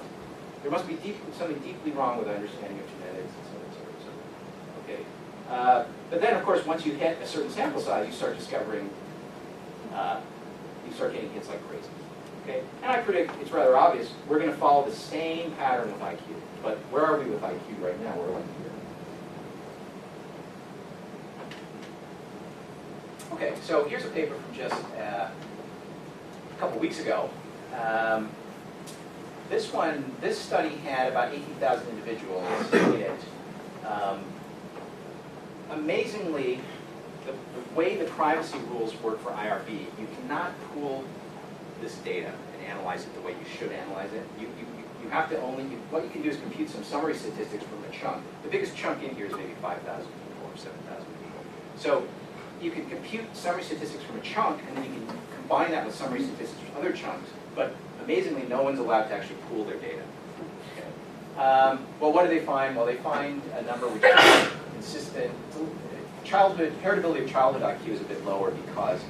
There must be something deeply wrong with our understanding of genetics, et cetera, et cetera, et cetera. Okay. But then, of course, once you hit a certain sample size, you start discovering, you start getting hits like crazy. Okay? And I predict, it's rather obvious, we're going to follow the same pattern with IQ. But where are we with IQ right now? We're like here. Okay, so here's a paper from just a couple weeks ago. This study had about 18,000 individuals in it. Amazingly, the way the privacy rules work for IRB, you cannot pool this data and analyze it the way you should analyze it. You have to only, what you can do is compute some summary statistics from a chunk. The biggest chunk in here is maybe 5,000 people or 7,000 people. So you can compute summary statistics from a chunk, and then you can combine that with summary statistics from other chunks, but amazingly, no one's allowed to actually pool their data. Okay. Well, what do they find? Well, they find a number which is consistent. Heritability of childhood IQ is a bit lower because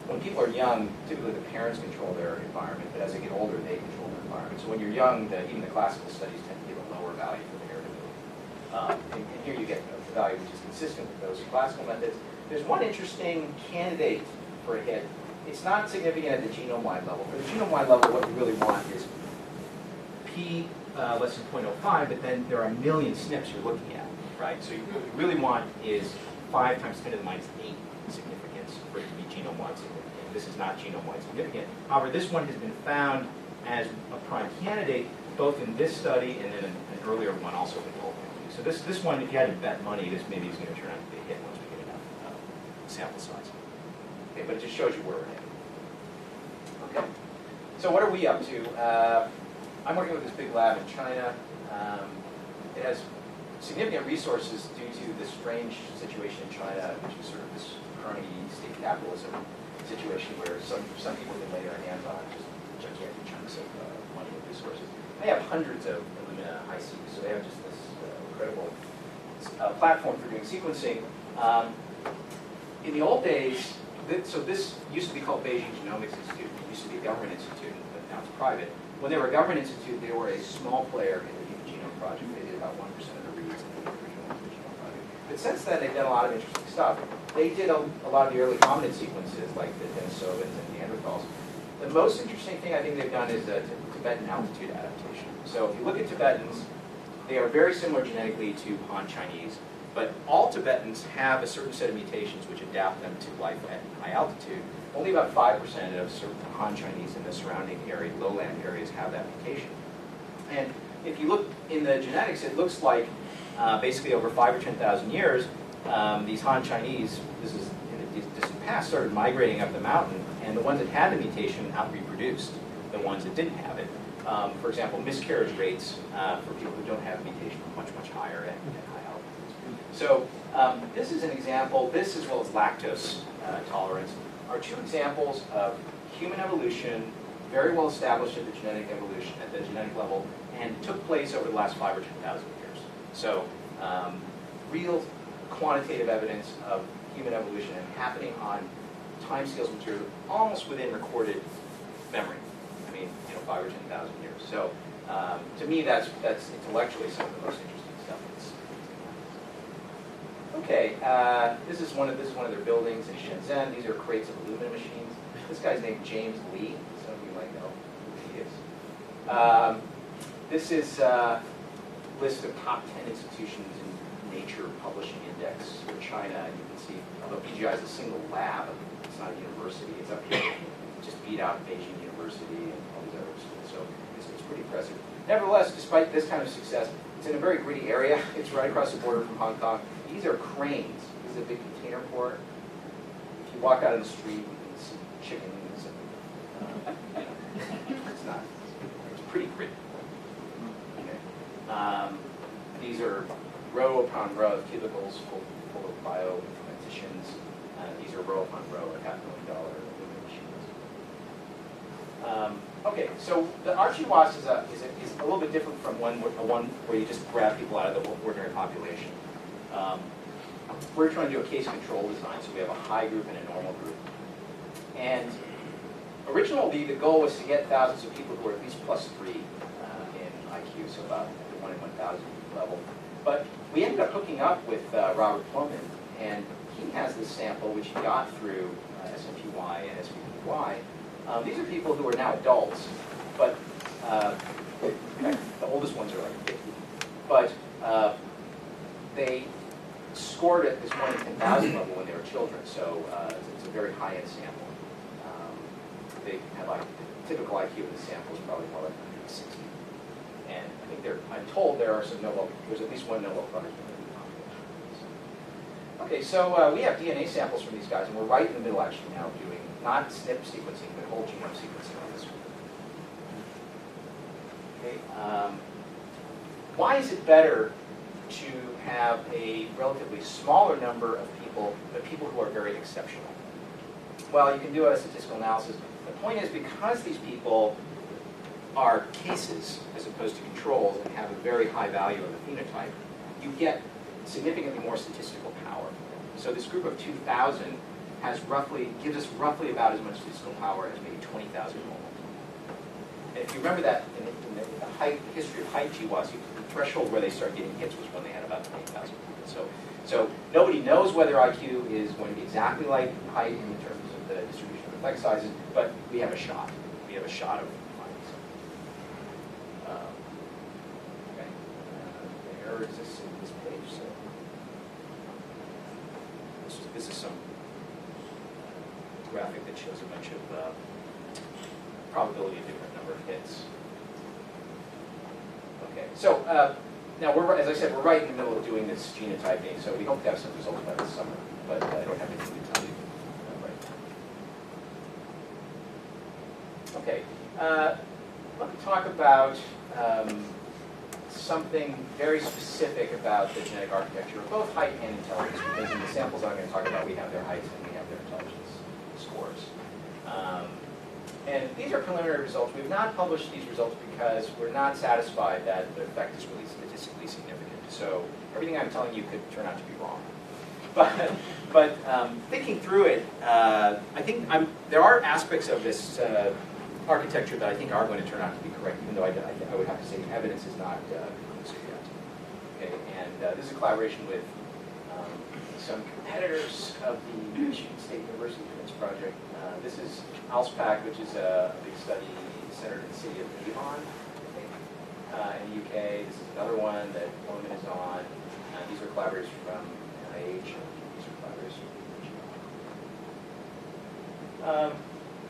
when people are young, typically the parents control their environment, but as they get older, they control their environment. So when you're young, even the classical studies tend to give a lower value for the heritability. And here you get a value which is consistent with those classical methods. There's one interesting candidate for a hit. It's not significant at the genome-wide level. For the genome-wide level, what you really want is p less than 0.05, but then there are a million SNPs you're looking at, right? So what you really want is 5 times 10 to the minus 8 significance for it to be genome-wide significant. This is not genome-wide significant. However, this one has been found as a prime candidate, both in this study and then an earlier one also in Gold. So this one, if you had to bet money, this maybe is going to turn out to be a hit once we get enough sample size. Okay, but it just shows you where we're headed. Okay, so what are we up to? I'm working with this big lab in China. It has significant resources due to this strange situation in China, which is sort of this crony state capitalism situation where some people can lay their hands on just gigantic chunks of money and resources. They have hundreds of Illumina ICs, so they have just this incredible platform for doing sequencing. In the old days, so this used to be called Beijing Genomics Institute. It used to be a government institute, but now it's private. When they were a government institute, they were a small player in the Human Genome Project. They did about 1% of the reads in the original Human Genome Project. But since then, they've done a lot of interesting stuff. They did a lot of the early hominid sequences, like the Denisovans and Neanderthals. The most interesting thing I think they've done is the Tibetan altitude adaptation. So if you look at Tibetans, they are very similar genetically to Han Chinese. But all Tibetans have a certain set of mutations which adapt them to life at high altitude. Only about 5% of certain Han Chinese in the surrounding area, lowland areas, have that mutation. And if you look in the genetics, it looks like basically over 5 or 10,000 years, these Han Chinese, this is in the distant past, started migrating up the mountain, and the ones that had the mutation out-reproduced the ones that didn't have it. For example, miscarriage rates for people who don't have a mutation are much, much higher at high altitudes. So This is an example, this as well as lactose tolerance, are two examples of human evolution, very well established at the genetic evolution, at the genetic level, and took place over the last 5,000 or 10,000 years. So, real quantitative evidence of human evolution and happening on timescales which are almost within recorded memory. I mean, 5,000 or 10,000 years. So, to me, that's intellectually some of the most interesting stuff. Okay, this is one of their buildings in Shenzhen. These are crates of aluminum machines. This guy's named James Lee. Some of you might know who he is. This is a list of top 10 institutions in Nature Publishing Index for China. And you can see, although BGI is a single lab, it's not a university. It's up here. Just beat out Beijing University and all these other schools. So it's pretty impressive. Nevertheless, despite this kind of success, it's in a very gritty area. It's right across the border from Hong Kong. These are cranes. This is a big container port. If you walk out on the street, you can see chickens. It's pretty gritty. Okay. These are row upon row of cubicles full of bioinformaticians. These are row upon row of $500,000 aluminum machines. Okay, so the Archie-WAS is a little bit different from one where you just grab people out of the ordinary population. We're trying to do a case control design, so we have a high group and a normal group. And originally, the goal was to get thousands of people who are at least +3 in IQ, so about the 1 in 1,000 level. But we ended up hooking up with Robert Plumman, and he has this sample, which he got through SNPY and SPPY. These are people who are now adults, but in fact, the oldest ones are like 50. But they scored at this 1 in 10,000 level when they were children, so it's a very high-end sample. They have like the typical IQ of the sample is probably more like 160. And I think I'm told there are some there's at least one Nobel Prize winner. Okay, so we have DNA samples from these guys, and we're right in the middle actually now doing not SNP sequencing, but whole genome sequencing on this one. Okay, why is it better to have a relatively smaller number of people, but people who are very exceptional? Well, you can do a statistical analysis. The point is, because these people are cases as opposed to controls and have a very high value of a phenotype, you get significantly more statistical power. So this group of 2,000 gives us roughly about as much statistical power as maybe 20,000 normal. And if you remember that in the history of high GWAS, the threshold where they start getting hits was when they had about 20,000 people. So nobody knows whether IQ is going to be exactly like height in terms of the distribution of effect sizes, but we have a shot. We have a shot of finding something. Okay. The error exists in this page, so this is some graphic that shows a bunch of probability of different number of hits. Okay, so now as I said, we're right in the middle of doing this genotyping, so we hope to have some results by this summer, but I don't have anything to tell you right now. Okay, let me talk about something very specific about the genetic architecture of both height and intelligence, because in the samples I'm going to talk about, we have their heights and we have their intelligence scores. And these are preliminary results. We have not published these results because we're not satisfied that the effect is really statistically significant. So everything I'm telling you could turn out to be wrong. But thinking through it, I think there are aspects of this architecture that I think are going to turn out to be correct, even though I would have to say the evidence is not conclusive yet. Okay, and this is a collaboration with some competitors of the Michigan State University for this project. This is ALSPAC, which is a big study centered in the city of Avon, I think, in the UK. This is another one that Bowman is on. These are collaborators from NIH, and these are collaborators from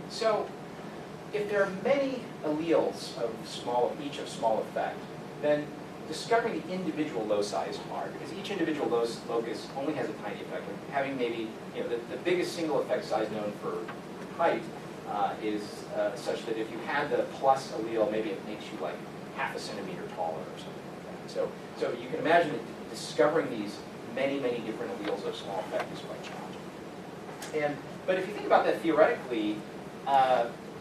so, if there are many alleles of each of small effect, then discovering the individual loci is hard, because each individual locus only has a tiny effect. Like having maybe, the biggest single effect size known for height is such that if you had the plus allele, maybe it makes you like half a centimeter taller or something like that. So you can imagine that discovering these many, many different alleles of small effect is quite challenging. But if you think about that theoretically,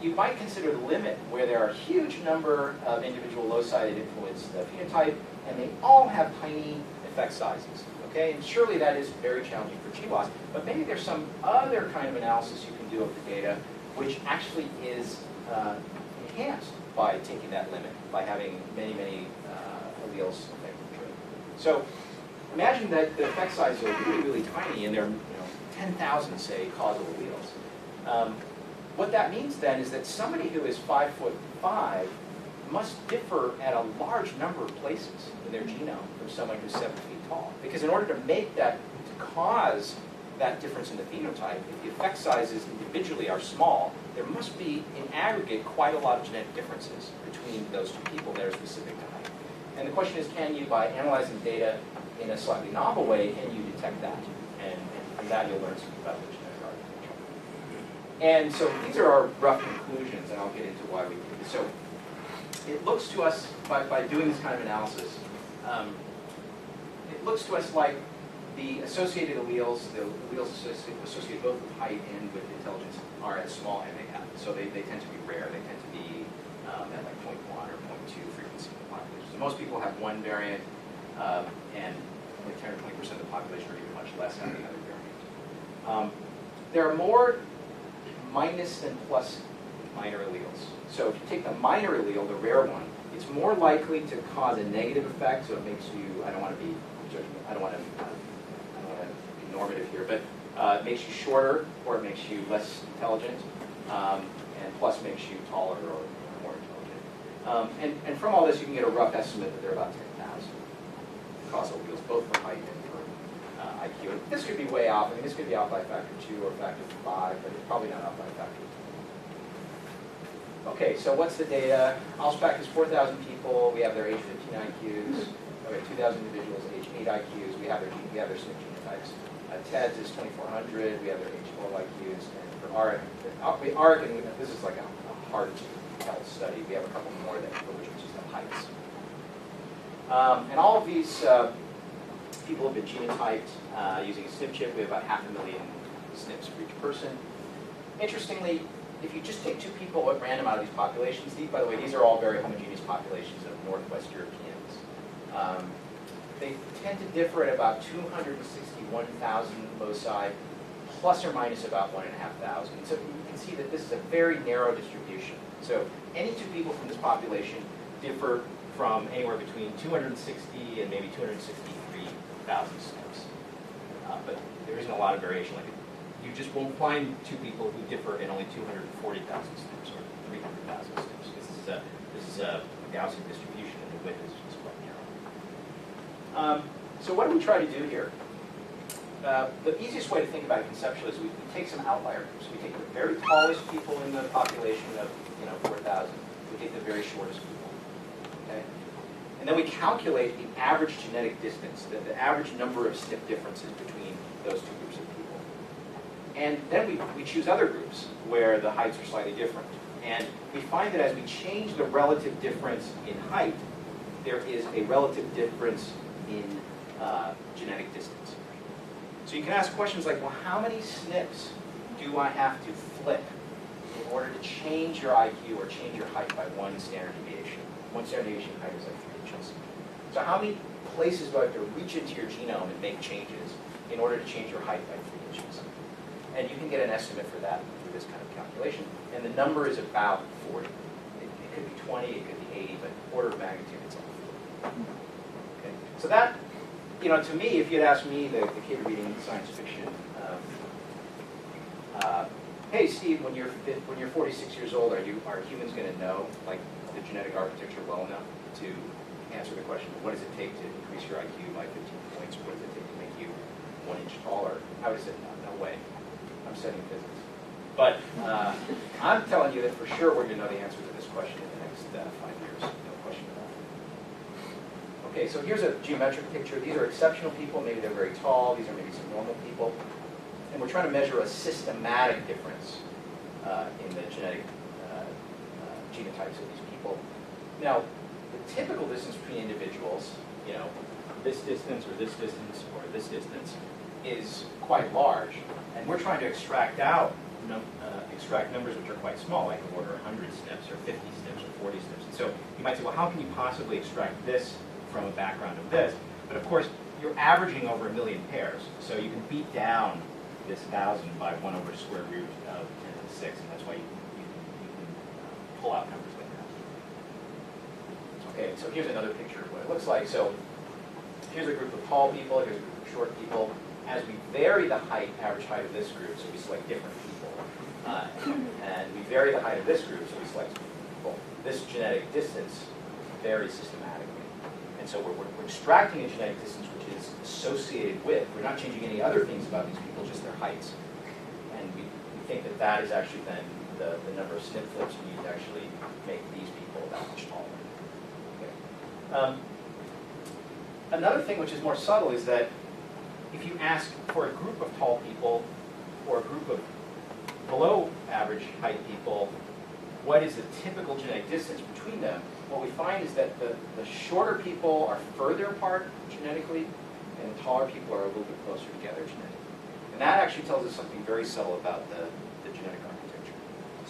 you might consider the limit where there are a huge number of individual loci that influence the phenotype, and they all have tiny effect sizes. Okay, and surely that is very challenging for GWAS, but maybe there's some other kind of analysis you can do of the data which actually is enhanced by taking that limit, by having many, many alleles affect the trait. So imagine that the effect sizes are really, really tiny, and they're 10,000, say, causal alleles. What that means then is that somebody who is 5'5" must differ at a large number of places in their genome from someone who's 7 feet tall. Because in order to make that, to cause that difference in the phenotype, if the effect sizes individually are small, there must be, in aggregate, quite a lot of genetic differences between those two people that are specific to height. And the question is, can you, by analyzing data in a slightly novel way, can you detect that? And from that, you'll learn something about the genetic architecture. And so these are our rough conclusions, and I'll get into why we do this. So it looks to us, by doing this kind of analysis, it looks to us like the associated alleles, the alleles associated both with height and with intelligence, are at small NAF. So they tend to be rare. They tend to be at like 0.1 or 0.2 frequency in the population. So most people have one variant, and only 10 or 20% of the population, or even much less, have the other variant. There are more minus than plus minor alleles. So if you take the minor allele, the rare one, it's more likely to cause a negative effect. So it makes you, I don't want to be normative here, but it makes you shorter, or it makes you less intelligent, and plus makes you taller or more intelligent. And from all this, you can get a rough estimate that there are about 10,000 causal alleles, both for height and for IQ. And this could be way off. I mean, this could be off by a factor 2 or a factor 5, but it's probably not off by a factor 2. Okay, so what's the data? Allspac is 4,000 people. We have their age 15 IQs. We have 2,000 individuals, age 8 IQs. We have their SNP genotypes. TEDS is 2,400. We have their age 12 IQs. And for ARC, and this is like a heart health study. We have a couple more that for which we just have heights. And all of these people have been genotyped using a SNP chip. We have about 500,000 SNPs for each person. Interestingly, if you just take 2 people at random out of these populations, by the way, these are all very homogeneous populations of Northwest Europeans. They tend to differ at about 261,000 loci, plus or minus about 1,500. So you can see that this is a very narrow distribution. So any 2 people from this population differ from anywhere between 260 and maybe 263,000 SNPs. But there isn't a lot of variation. Like you just won't find 2 people who differ in only 240,000 SNPs or 300,000 SNPs. This is a Gaussian distribution, and the width is just quite narrow. So what do we try to do here? The easiest way to think about it conceptually is we take some outlier groups. We take the very tallest people in the population of 4,000. We take the very shortest people. Okay? And then we calculate the average genetic distance, the average number of SNP differences between those 2 groups of people. And then we choose other groups where the heights are slightly different. And we find that as we change the relative difference in height, there is a relative difference in genetic distance. So you can ask questions like, well, how many SNPs do I have to flip in order to change your IQ or change your height by 1 standard deviation? 1 standard deviation height is like 3 inches. So how many places do I have to reach into your genome and make changes in order to change your height by 3 inches? And you can get an estimate for that through this kind of calculation. And the number is about 40. It could be 20, it could be 80, but order of magnitude, it's like 40. Okay. So that, to me, if you'd asked me, the kid reading science fiction, hey Steve, when you're 46 years old, are humans going to know like the genetic architecture well enough to answer the question, what does it take to increase your IQ by 15 points? What does it take to make you 1 inch taller? I would have said, no way. I'm studying physics. But I'm telling you that for sure we're going to know the answer to this question in the next 5 years. No question about it. Okay, so here's a geometric picture. These are exceptional people. Maybe they're very tall. These are maybe some normal people. And we're trying to measure a systematic difference in the genetic genotypes of these people. Now, the typical distance between individuals, this distance or this distance or this distance is quite large, and we're trying to extract numbers which are quite small, like the order 100 steps or 50 steps or 40 steps. And so you might say, well, how can you possibly extract this from a background of this? But of course, you're averaging over 1 million pairs, so you can beat down this 1,000 by 1 over square root of 10 to the 6, and that's why you can pull out numbers like that. Okay, so here's another picture of what it looks like. So here's a group of tall people, here's a group of short people. As we vary the average height of this group, so we select different people, and we vary the height of this group, so we select people, this genetic distance varies systematically. And so we're extracting a genetic distance which is associated with, we're not changing any other things about these people, just their heights. And we think that that is actually then the number of snip flips we need to actually make these people that much taller. Okay. Another thing which is more subtle is that if you ask for a group of tall people or a group of below average height people, what is the typical genetic distance between them, what we find is that the shorter people are further apart genetically, and the taller people are a little bit closer together genetically. And that actually tells us something very subtle about the genetic architecture.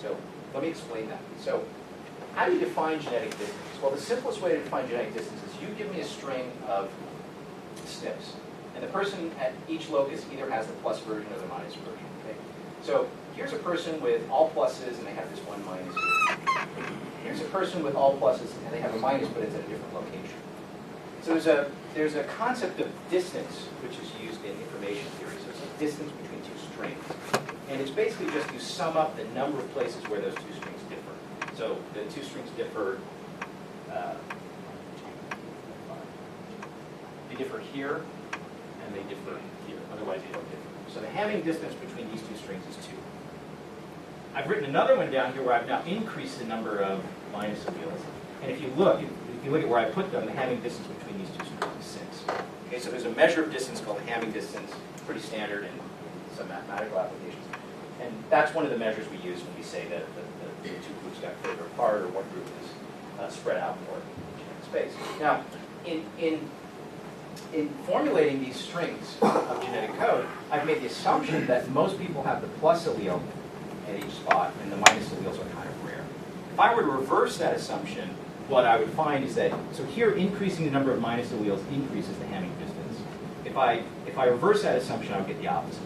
So let me explain that. So how do you define genetic distance? Well, the simplest way to define genetic distance is you give me a string of SNPs. And the person at each locus either has the plus version or the minus version. Okay? So here's a person with all pluses and they have this one minus. Here's a person with all pluses and they have a minus, but it's at a different location. So there's a concept of distance which is used in information theory. So it's a distance between two strings. And it's basically just you sum up the number of places where those two strings differ. So the two strings differ, they differ here, and they differ here. Otherwise, they don't differ. So the Hamming distance between these two strings is 2. I've written another one down here where I've now increased the number of minus alleles. And if you look at where I put them, the Hamming distance between these two strings is 6. Okay, so there's a measure of distance called the Hamming distance, pretty standard in some mathematical applications. And that's one of the measures we use when we say that the two groups got further apart or one group is spread out more in genetic space. Now, in formulating these strings of genetic code, I've made the assumption that most people have the plus allele at each spot and the minus alleles are kind of rare. If I were to reverse that assumption, what I would find is that, so here increasing the number of minus alleles increases the Hamming distance. If I reverse that assumption, I would get the opposite.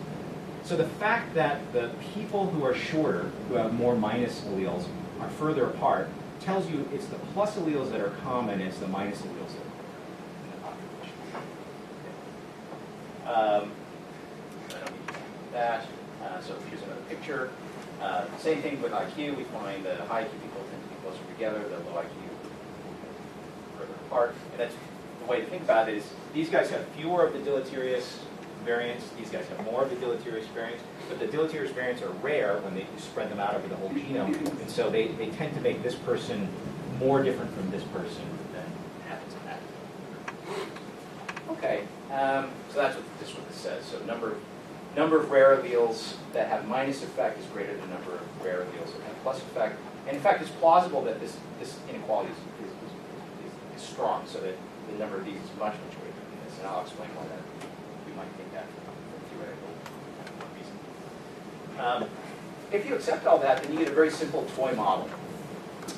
So the fact that the people who are shorter, who have more minus alleles, are further apart, tells you it's the plus alleles that are common, it's the minus alleles that are in the population. I don't need to do that. So here's another picture. Same thing with IQ. We find the high IQ people tend to be closer together, the low IQ further apart. And that's the way to think about it is these guys have fewer of the deleterious variants. These guys have more of the deleterious variants. But the deleterious variants are rare when you spread them out over the whole genome. And so they tend to make this person more different from this person than happens in that. Okay, so that's what this says. So number of rare alleles that have minus effect is greater than the number of rare alleles that have plus effect. And in fact, it's plausible that this inequality is strong, so that the number of these is much, much greater than this. And I'll explain why that we might think that for theoretical reason. If you accept all that, then you get a very simple toy model.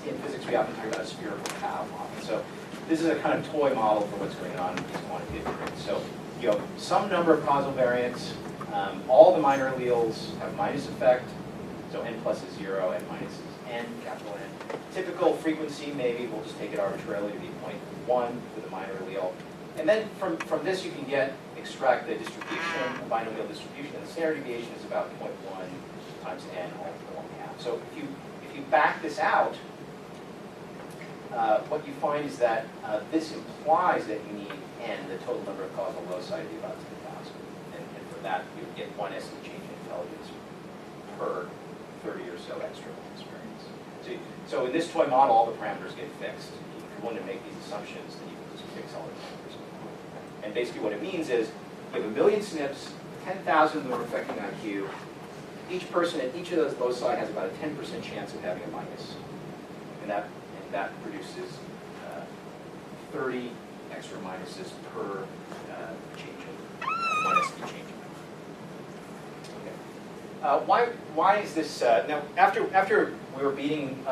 In physics, we often talk about a spherical cow model. So this is a kind of toy model for what's going on in these quantitative theories. So you have some number of causal variants. All the minor alleles have minus effect. So n plus is 0, n minus is n, capital N. Typical frequency, maybe, we'll just take it arbitrarily to be 0.1 for the minor allele. And then from this, you can extract the distribution, the binomial distribution, and the standard deviation is about 0.1 times n all to the 1/2. So if you back this out, what you find is that this implies that you need n, the total number of causal loci, to be about 10,000. And for that, you would get 1 estimate change in intelligence per 30 or so extra experience. So in this toy model, all the parameters get fixed. If you want to make these assumptions, then you can just fix all the parameters. And basically what it means is you have 1 million SNPs, 10,000 of them are affecting IQ. Each person at each of those loci has about a 10% chance of having a minus. And that produces 30 extra minuses per change in 1SD change. Okay. Why is this? Now, after we were beating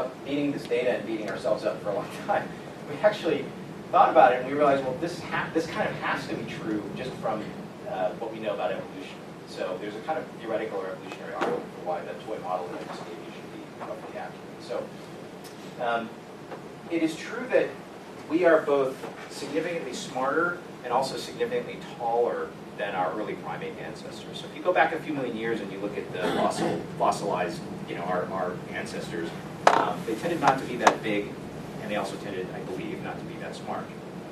this data and beating ourselves up for a long time, we actually thought about it and we realized, well, this kind of has to be true just from what we know about evolution. So there's a kind of theoretical or evolutionary argument for why the toy model that I just gave you should be roughly accurate. So it is true that we are both significantly smarter and also significantly taller than our early primate ancestors. So if you go back a few million years and you look at the fossilized, our ancestors, they tended not to be that big, and they also tended, I believe, not to be that smart.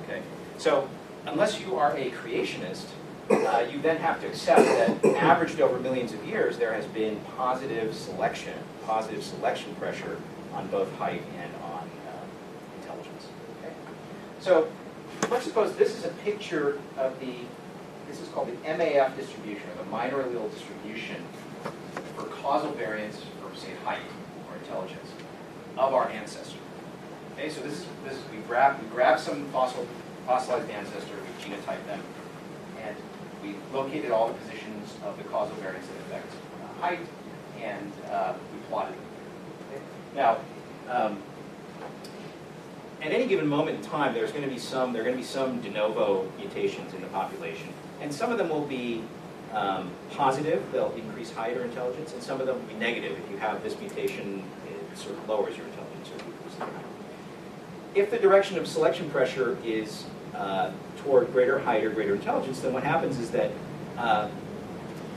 Okay, so unless you are a creationist, you then have to accept that, averaged over millions of years, there has been positive selection pressure on both height and on intelligence. Okay, so let's suppose this is a picture of this is called the MAF distribution, or the minor allele distribution for causal variance for, say, height or intelligence of our ancestor. Okay, so this is we grab some fossilized ancestor, we genotype them, and we located all the positions of the causal variance that affect height, and we plotted them. Okay? Now, at any given moment in time, there are going to be some de novo mutations in the population, and some of them will be positive; they'll increase height or intelligence, and some of them will be negative. If you have this mutation, it sort of lowers your intelligence or decreases your height. If the direction of selection pressure is toward greater height or greater intelligence, then what happens is that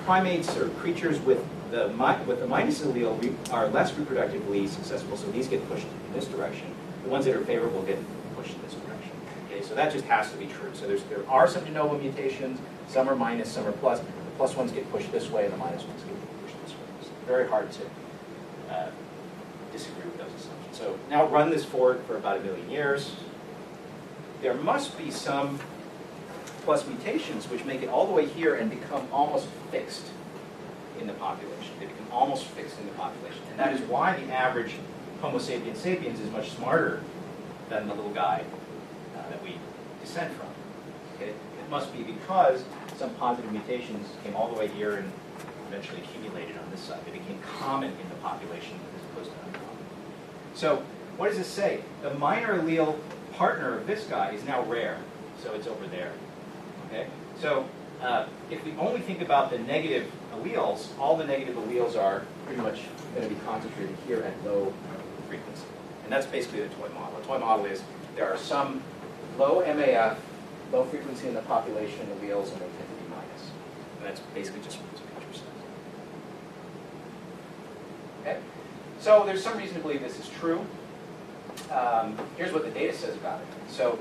primates or creatures with the minus allele are less reproductively successful, so these get pushed in this direction. The ones that are favorable get pushed in this direction. Okay, so that just has to be true. So there are some de novo mutations. Some are minus, some are plus. The plus ones get pushed this way, and the minus ones get pushed this way. It's very hard to disagree with those assumptions. So now run this forward for about 1 million years. There must be some plus mutations which make it all the way here and become almost fixed in the population. They become almost fixed in the population. And that is why the average Homo sapiens sapiens is much smarter than the little guy that we descend from. Okay? It must be because some positive mutations came all the way here and eventually accumulated on this side. They became common in the population as opposed to uncommon. So what does this say? The minor allele partner of this guy is now rare, so it's over there. Okay? So if we only think about the negative alleles, all the negative alleles are pretty much going to be concentrated here at low frequency. And that's basically the toy model. The toy model is there are some low MAF, low frequency in the population alleles, and they tend to be minus. And that's basically just what this picture says. Okay? So there's some reason to believe this is true. Here's what the data says about it. So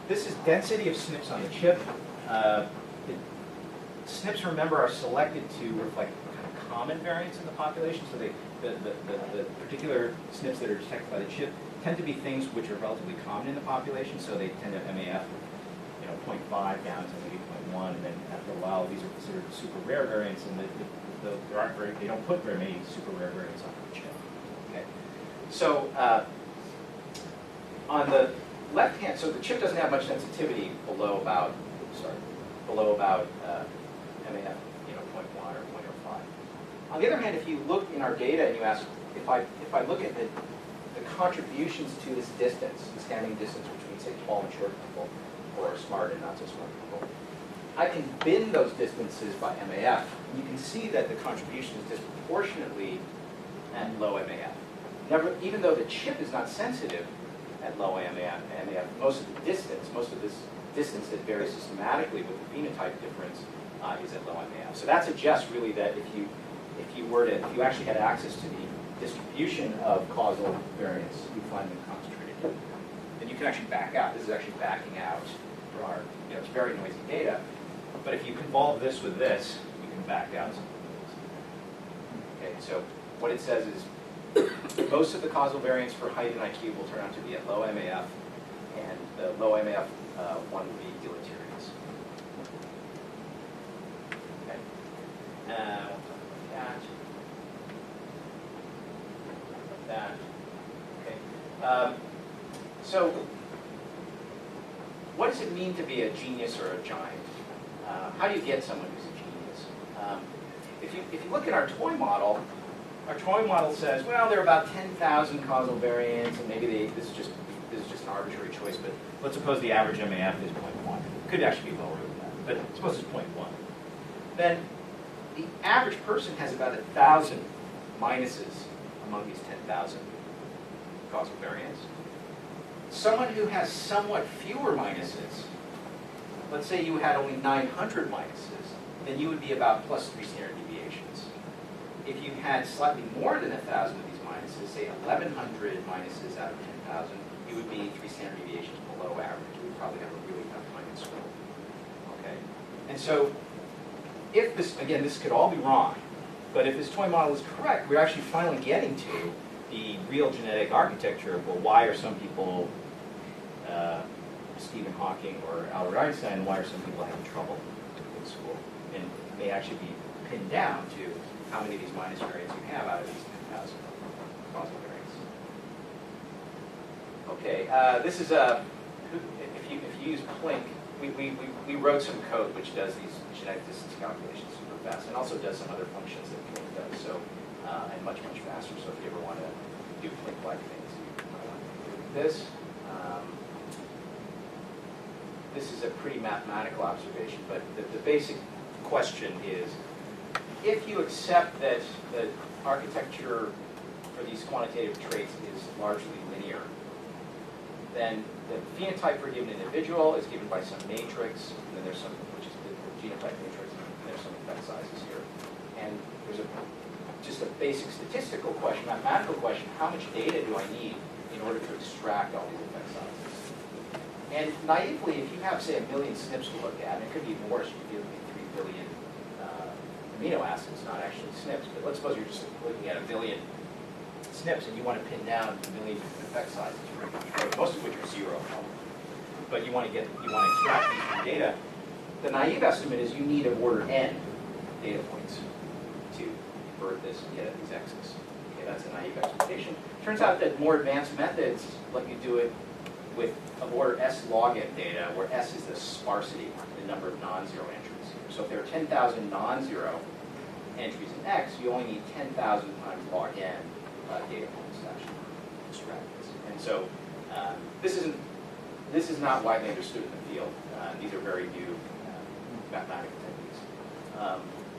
this is density of SNPs on the chip. SNPs, remember, are selected to reflect kind of common variants in the population. So the particular SNPs that are detected by the chip tend to be things which are relatively common in the population. So they tend to have MAF, 0.5 down to maybe 0.1, and then after a while, these are considered super rare variants, and they don't put very many super rare variants on the chip. Okay, so on the left hand, so the chip doesn't have much sensitivity below about MAF, 0.1 or 0.05. On the other hand, if you look in our data and you ask, if I look at the contributions to this distance, the standing distance between, say, tall and short people, or smart and not so smart people, I can bin those distances by MAF. You can see that the contribution is disproportionately at low MAF. Even though the chip is not sensitive at low MAF, most of this distance that varies systematically with the phenotype difference is at low MAF. So that suggests really that if you actually had access to the distribution of causal variance, you find them concentrated here. Then you can actually back out. This is actually backing out for our, it's very noisy data. But if you convolve this with this, you can back out some of those. Okay, so what it says is most of the causal variance for height and IQ will turn out to be at low MAF, and the low MAF one will be deleterious. Okay. We'll talk about that. Okay. So it mean to be a genius or a giant? How do you get someone who's a genius? If you look at our toy model says, well, there are about 10,000 causal variants, and maybe this is just an arbitrary choice, but let's suppose the average MAF is 0.1. It could actually be lower than that, but suppose it's 0.1. Then the average person has about 1,000 minuses among these 10,000 causal variants. Someone who has somewhat fewer minuses, let's say you had only 900 minuses, then you would be about plus 3 standard deviations. If you had slightly more than 1,000 of these minuses, say 1,100 minuses out of 10,000, you would be 3 standard deviations below average. You would probably have a really tough time in school. Okay? And so, if this, again, this could all be wrong, but if this toy model is correct, we're actually finally getting to the real genetic architecture of, well, why are some people Stephen Hawking or Albert Einstein, why are some people having trouble in school? And it may actually be pinned down to how many of these minus variants you have out of these 10,000 causal variants. Okay, this is a, if you use Plink, we wrote some code which does these genetic distance calculations super fast, and also does some other functions that Plink does, so, and much, much faster. So if you ever want to do Plink-like things, you might want to do this. This is a pretty mathematical observation, but the basic question is, if you accept that the architecture for these quantitative traits is largely linear, then the phenotype for a given individual is given by some matrix, and then there's some, which is the genotype matrix, and there's some effect sizes here. And there's just a basic statistical question, mathematical question, how much data do I need in order to extract all these effect sizes? And naively, if you have, say, 1 million SNPs to look at, and it could be more, so you could be looking at 3 billion amino acids, not actually SNPs, but let's suppose you're just looking at 1 billion SNPs and you want to pin down 1 million effect sizes, most of which are 0. But you want to extract these from data. The naive estimate is you need of order n data points to invert this and get at these x's. Okay, that's a naive expectation. Turns out that more advanced methods let you do it with of order s log n data, where s is the sparsity, the number of non-zero entries. So if there are 10,000 non-zero entries in x, you only need 10,000 times log n data points to actually extract this. And so this is not widely understood in the field. These are very new mathematical techniques.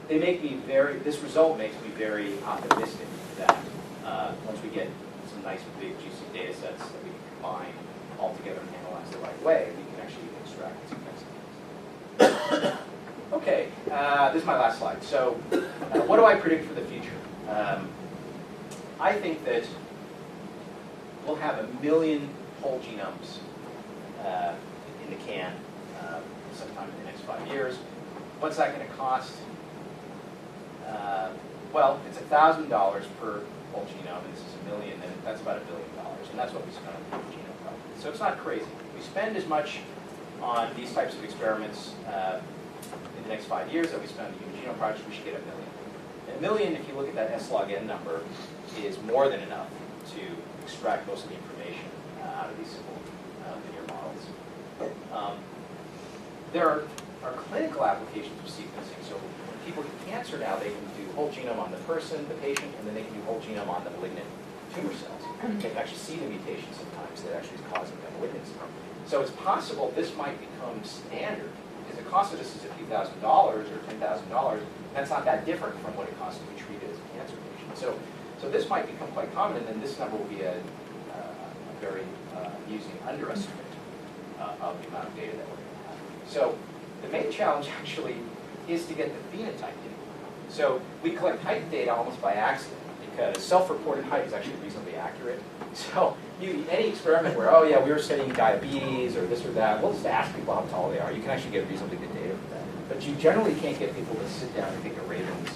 They make me this result makes me very optimistic that once we get some nice big juicy data sets that we can combine all together and analyze the right way, we can actually extract some things. Okay, this is my last slide. So what do I predict for the future? I think that we'll have 1 million whole genomes in the can sometime in the next 5 years. What's that going to cost? Well, it's $1,000 per whole genome, and this is 1 million, and that's about $1 billion, and that's what we spend on the Human Genome Project. So it's not crazy. We spend as much on these types of experiments in the next 5 years that we spend on the Human Genome Project. We should get 1 million. 1 million, if you look at that S log n number, is more than enough to extract most of the information out of these simple linear models. There are clinical applications of sequencing. So when people get cancer now, they can do whole genome on the person, the patient, and then they can do whole genome on the malignant tumor cells. They can actually see the mutation sometimes that actually is causing the malignancy. So it's possible this might become standard, because the cost of this is a few $1,000s or $10,000. That's not that different from what it costs to be treated as a cancer patient. So this might become quite common, and then this number will be a very amusing underestimate of the amount of data that we're going to have. So the main challenge actually is to get the phenotype in. So we collect height data almost by accident, because self-reported height is actually reasonably accurate. So any experiment where, oh yeah, we were studying diabetes or this or that, we'll just ask people how tall they are. You can actually get reasonably good data for that. But you generally can't get people to sit down and take a Raven's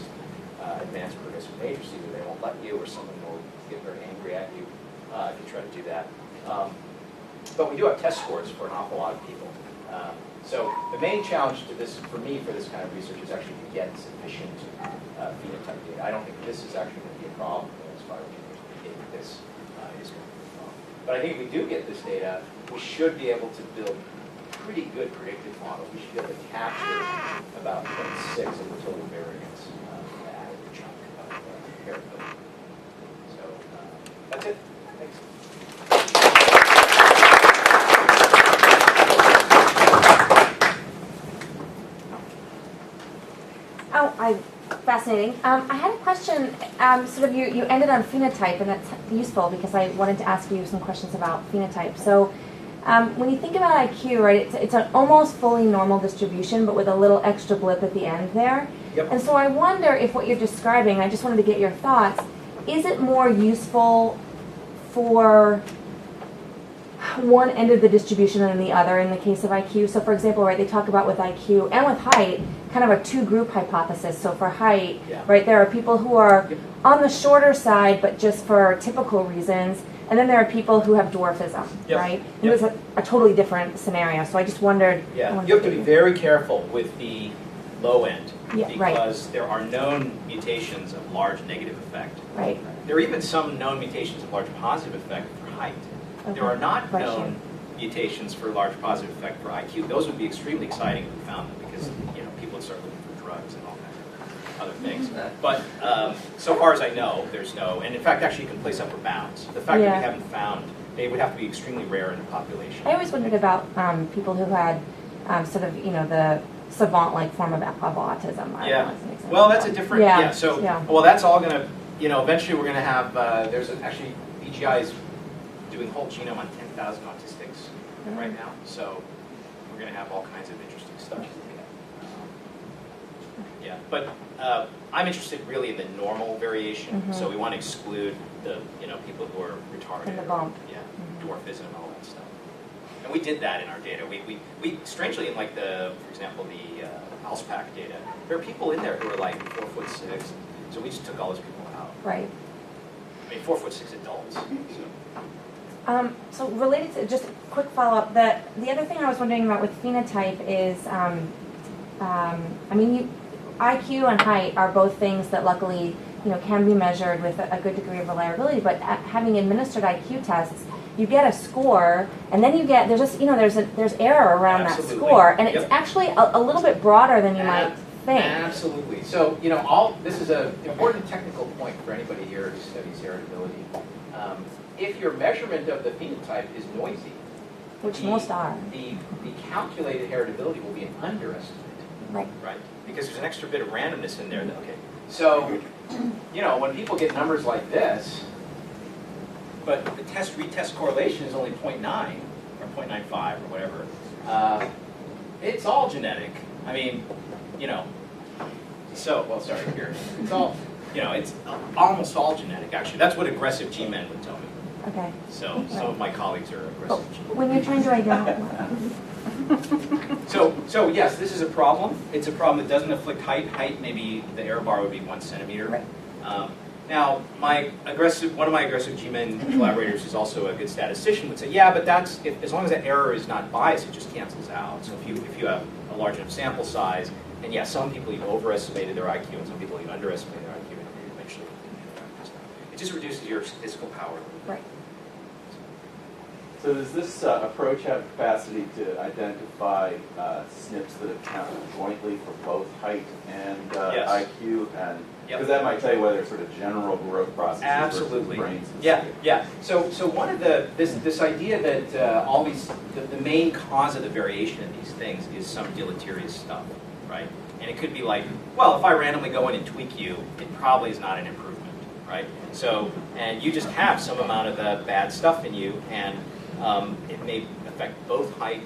advanced progressive matrix. Either they won't let you, or someone will get very angry at you if you try to do that. But we do have test scores for an awful lot of people. So the main challenge to this, for me, for this kind of research, is actually to get sufficient phenotype data. I don't think this is actually going to be a problem as far as this is going to be a problem. But I think if we do get this data, we should be able to build pretty good predictive model. We should be able to capture about 0.6 of the total variance from the added chunk of heritability. So that's it. Thanks. Fascinating. I had a question. Sort of, you ended on phenotype, and that's useful because I wanted to ask you some questions about phenotype. So, when you think about IQ, right, it's an almost fully normal distribution, but with a little extra blip at the end there. Yep. And so I wonder if what you're describing, I just wanted to get your thoughts. Is it more useful for one end of the distribution than the other in the case of IQ? So, for example, right, they talk about with IQ and with height, kind of a two-group hypothesis. So for height, right, there are people who are on the shorter side, but just for typical reasons, and then there are people who have dwarfism, right? And it's a totally different scenario. So I just wondered. Yeah, you have to be very careful with the low end because there are known mutations of large negative effect. Right. There are even some known mutations of large positive effect for height. Okay. There are not known mutations for large positive effect for IQ. Those would be extremely exciting if we found them because people would start looking for drugs and all kinds of other things. But so far as I know, there's no, and in fact, actually you can place upper bounds. The fact that we haven't found, they would have to be extremely rare in the population. I always wondered about people who had sort of, the savant-like form of autism. Well, that's a different, well, that's all going to, eventually we're going to have, actually, BGI is doing whole genome on 10,000 autistics right now, so we're going to have all kinds of interesting stuff. But I'm interested really in the normal variation, so we want to exclude the people who are retarded, and the bump, dwarfism, and all that stuff. And we did that in our data. We strangely in like for example, the ALSPAC data, there are people in there who are like 4'6", so we just took all those people out. Right. I mean, 4'6" adults. So related to, just a quick follow-up, the other thing I was wondering about with phenotype is, IQ and height are both things that luckily, can be measured with a good degree of reliability, but having administered IQ tests, you get a score, and then you get, there's error around that score, and it's actually a little bit broader than you might think. Absolutely. So, this is an important technical point for anybody here who studies heritability. If your measurement of the phenotype is noisy, which most are, the calculated heritability will be an underestimate. Right. Because there's an extra bit of randomness in there. So, when people get numbers like this, but the test-retest correlation is only 0.9 or 0.95 or whatever, it's all genetic. I mean, so, well, sorry, here. It's all, it's almost all genetic, actually. That's what aggressive G-men would tell me. Okay. So, some of my colleagues are aggressive G-men. When you're trying to identify... So yes, this is a problem. It's a problem that doesn't afflict height. Height, maybe the error bar would be 1 centimeter. Right. Now, one of my aggressive G-men collaborators, who's also a good statistician, would say, yeah, but that's as long as that error is not biased, it just cancels out. So if you have a large enough sample size, and some people you've overestimated their IQ, and some people you've underestimated their IQ, and eventually it just reduces your statistical power. Right. So does this approach have capacity to identify SNPs that account jointly for both height and IQ? And because that might tell you whether it's sort of general growth processes versus brain specific. Yeah. So one of this idea that the main cause of the variation in these things is some deleterious stuff, right? And it could be like, well, if I randomly go in and tweak you, it probably is not an improvement, right? So, and you just have some amount of the bad stuff in you, and it may affect both height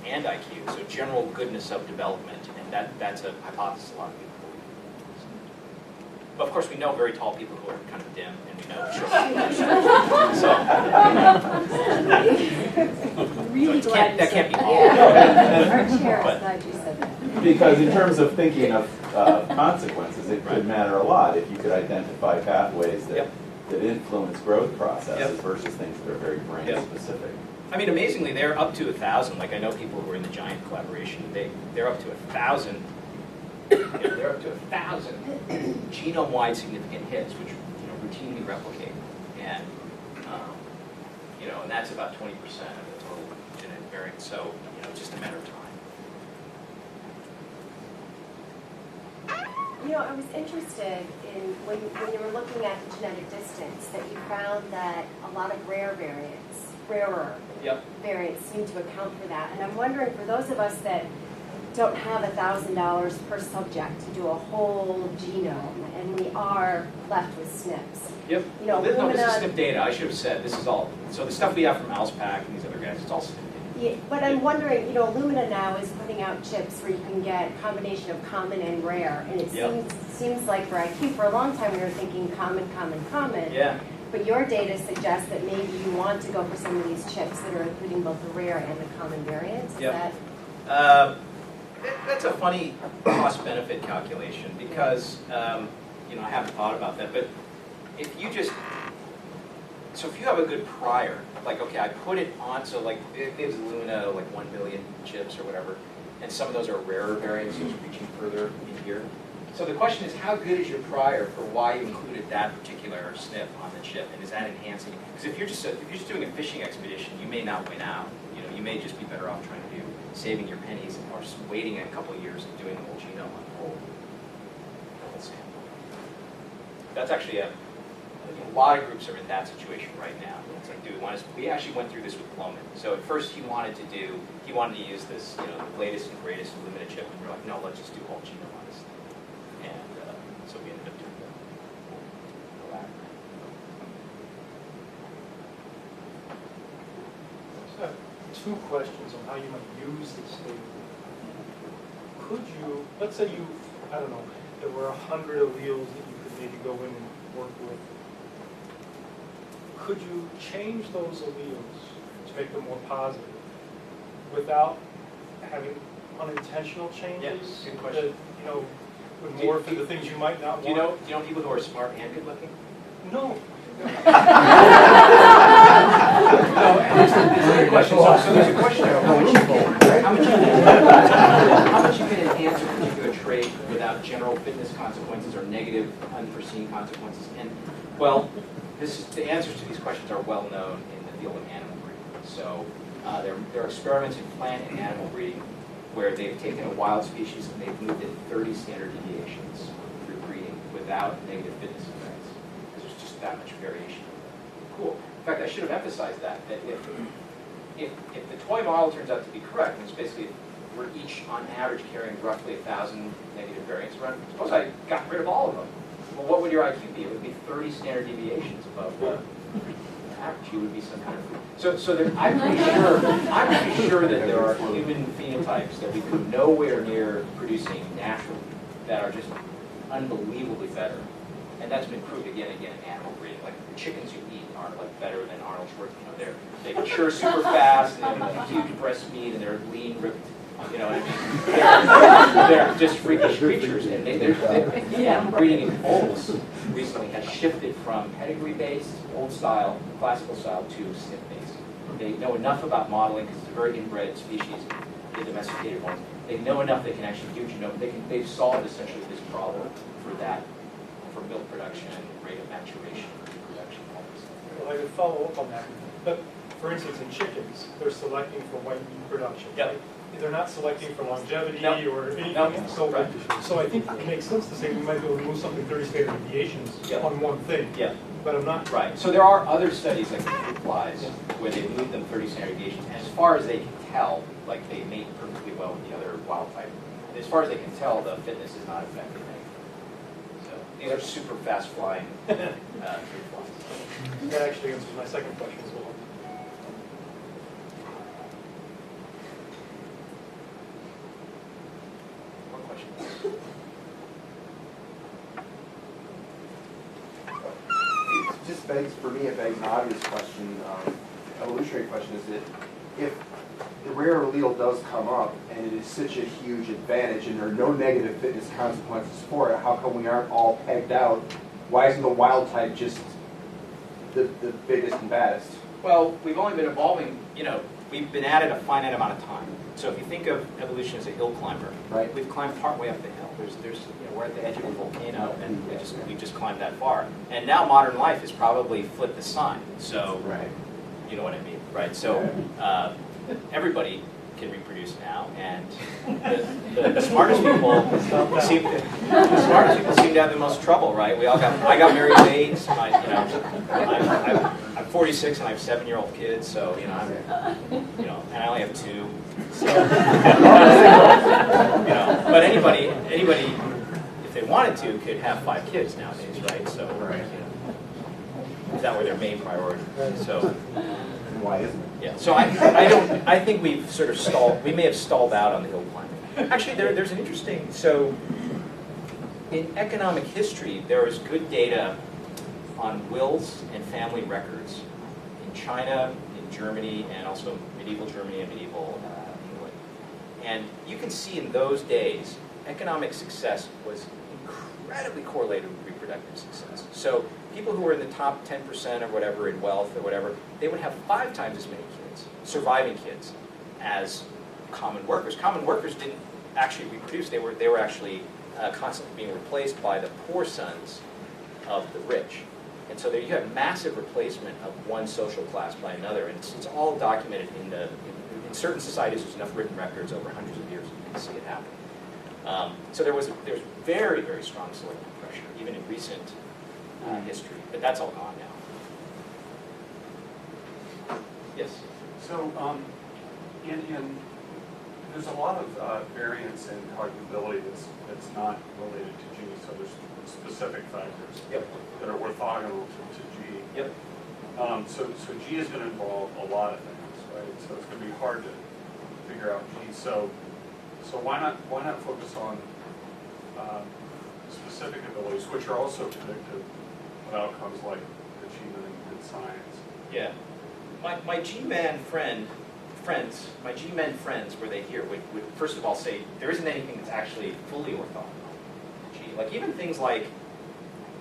and IQ, so general goodness of development, and that's a hypothesis a lot of people believe. But of course, we know very tall people who are kind of dim, and we know short people. So that can't be all. Our chair, I'm glad you said that. Because in terms of thinking of consequences, it could matter a lot if you could identify pathways that influence growth processes versus things that are very brain specific. I mean, amazingly, they're up to 1,000. Like I know people who are in the giant collaboration. They're up to 1,000. They're up to 1,000 genome-wide significant hits, which routinely replicate, and and that's about 20% of the total genetic variant. So, it's just a matter of time. I was interested in when you were looking at the genetic distance that you found that a lot of rarer variants seem to account for that. And I'm wondering, for those of us that don't have $1,000 per subject to do a whole genome, and we are left with SNPs. Yep. No, this is SNP data. I should have said this is all. So the stuff we have from AlsPac and these other guys, it's all SNP data. Yeah, but I'm wondering, Illumina now is putting out chips where you can get a combination of common and rare, and it seems like for IQ, for a long time we were thinking common. Yeah. But your data suggests that maybe you want to go for some of these chips that are including both the rare and the common variants. Yep. That's a funny cost-benefit calculation because, I haven't thought about that. But if you have a good prior, like, okay, I put it on, so like, it gives Luna like 1 billion chips or whatever, and some of those are rarer variants, so it's reaching further in here. So the question is, how good is your prior for why you included that particular SNP on the chip, and is that enhancing? Because if you're just doing a fishing expedition, you may not win out. You may just be better off trying to do saving your pennies or just waiting a couple of years and doing the whole genome on the whole sample. That's actually a lot of groups are in that situation right now. It's like, we actually went through this with Bloman. So at first he wanted to use this, the latest and greatest Illumina chip, and we're like, no, let's just do whole genome on this thing. And so we ended up doing the latter. I have two questions on how you might use this data. Could you, let's say there were 100 alleles that you could maybe go in and work with. Could you change those alleles to make them more positive without having unintentional changes? Yeah, good question. That, would morph into things you might not want? Do you know people who are smart and good looking? No. No, there's a good question. So there's a question of how much you can enhance a particular trait without general fitness consequences or negative unforeseen consequences. And well, the answers to these questions are well known in the field of animal breeding. So there are experiments in plant and animal breeding where they've taken a wild species and they've moved it 30 standard deviations through breeding without negative fitness effects. Because there's just that much variation. Cool. In fact, I should have emphasized that if the toy model turns out to be correct, and it's basically we're each on average carrying roughly 1,000 negative variants around. Suppose I got rid of all of them. Well, what would your IQ be? It would be 30 standard deviations above the average. You would be some kind of. I'm pretty sure that there are human phenotypes that we could nowhere near producing naturally that are just unbelievably better. And that's been proved again and again in animal breeding. Like the chickens you eat are like better than Arnold Schwarzenegger. They mature super fast, and they have huge breast meat, and they're lean, ripped. You know what I mean? They're just freakish creatures, and breeding in bulls recently has shifted from pedigree-based, old-style, classical style to SNP-based. They know enough about modeling because it's a very inbred species, the domesticated ones. They know enough they can actually do genome. They've solved essentially this problem for milk production, rate of maturation, reproduction, all this stuff. Well, I could follow up on that. But for instance, in chickens, they're selecting for white meat production. Yep. Right? They're not selecting for longevity or anything. Nope. So, right. So I think it makes sense to say we might be able to move something 30 standard deviations on one thing. Yeah. But I'm not. Right. So there are other studies like fruit flies where they move them 30 standard deviations, and as far as they can tell, like they mate perfectly well with the other wild type. And as far as they can tell, the fitness is not affected. So these are super fast flying fruit flies. That actually answers my second question as well. Just begs, for me, it begs an obvious question, evolutionary question, is that if the rare allele does come up and it is such a huge advantage and there are no negative fitness consequences for it, how come we aren't all pegged out? Why isn't the wild type just the biggest and baddest? Well, we've only been evolving, we've been at it a finite amount of time. So if you think of evolution as a hill climber, right? We've climbed partway up the hill. We're at the edge of a volcano, and we just climbed that far. And now modern life has probably flipped the sign. So, right. You know what I mean, right? So, everybody can reproduce now, and the smartest people seem to have the most trouble, right? I got married at age. I'm 46 and I have 7-year-old kids, so and I only have 2. So, but anybody, if they wanted to, could have 5 kids nowadays, right? So, that were their main priority. So, Why isn't it? yeah. So I think we've sort of stalled. We may have stalled out on the hill climbing. Actually, there's an interesting. So, in economic history, there is good data on wills and family records in China, in Germany, and also medieval Germany and medieval England. And you can see in those days, economic success was incredibly correlated with reproductive success. So people who were in the top 10% or whatever in wealth or whatever, they would have 5 times as many kids, surviving kids, as common workers. Common workers didn't actually reproduce. They were actually constantly being replaced by the poor sons of the rich. And so there you have massive replacement of one social class by another, and it's all documented in certain societies. There's enough written records over hundreds of years you can see it happen. So there's very, very strong selective pressure, even in recent history, but that's all gone now. Yes? So, there's a lot of variance in cognitability that's not related to G. So there's specific factors that are orthogonal to G. Yep. So G is going to involve a lot of things, right? So it's going to be hard to figure out G. So why not focus on specific abilities, which are also predictive of outcomes like achievement in science? Yeah. My G-man friends, were they here, would first of all say there isn't anything that's actually fully orthogonal to G. Like even things like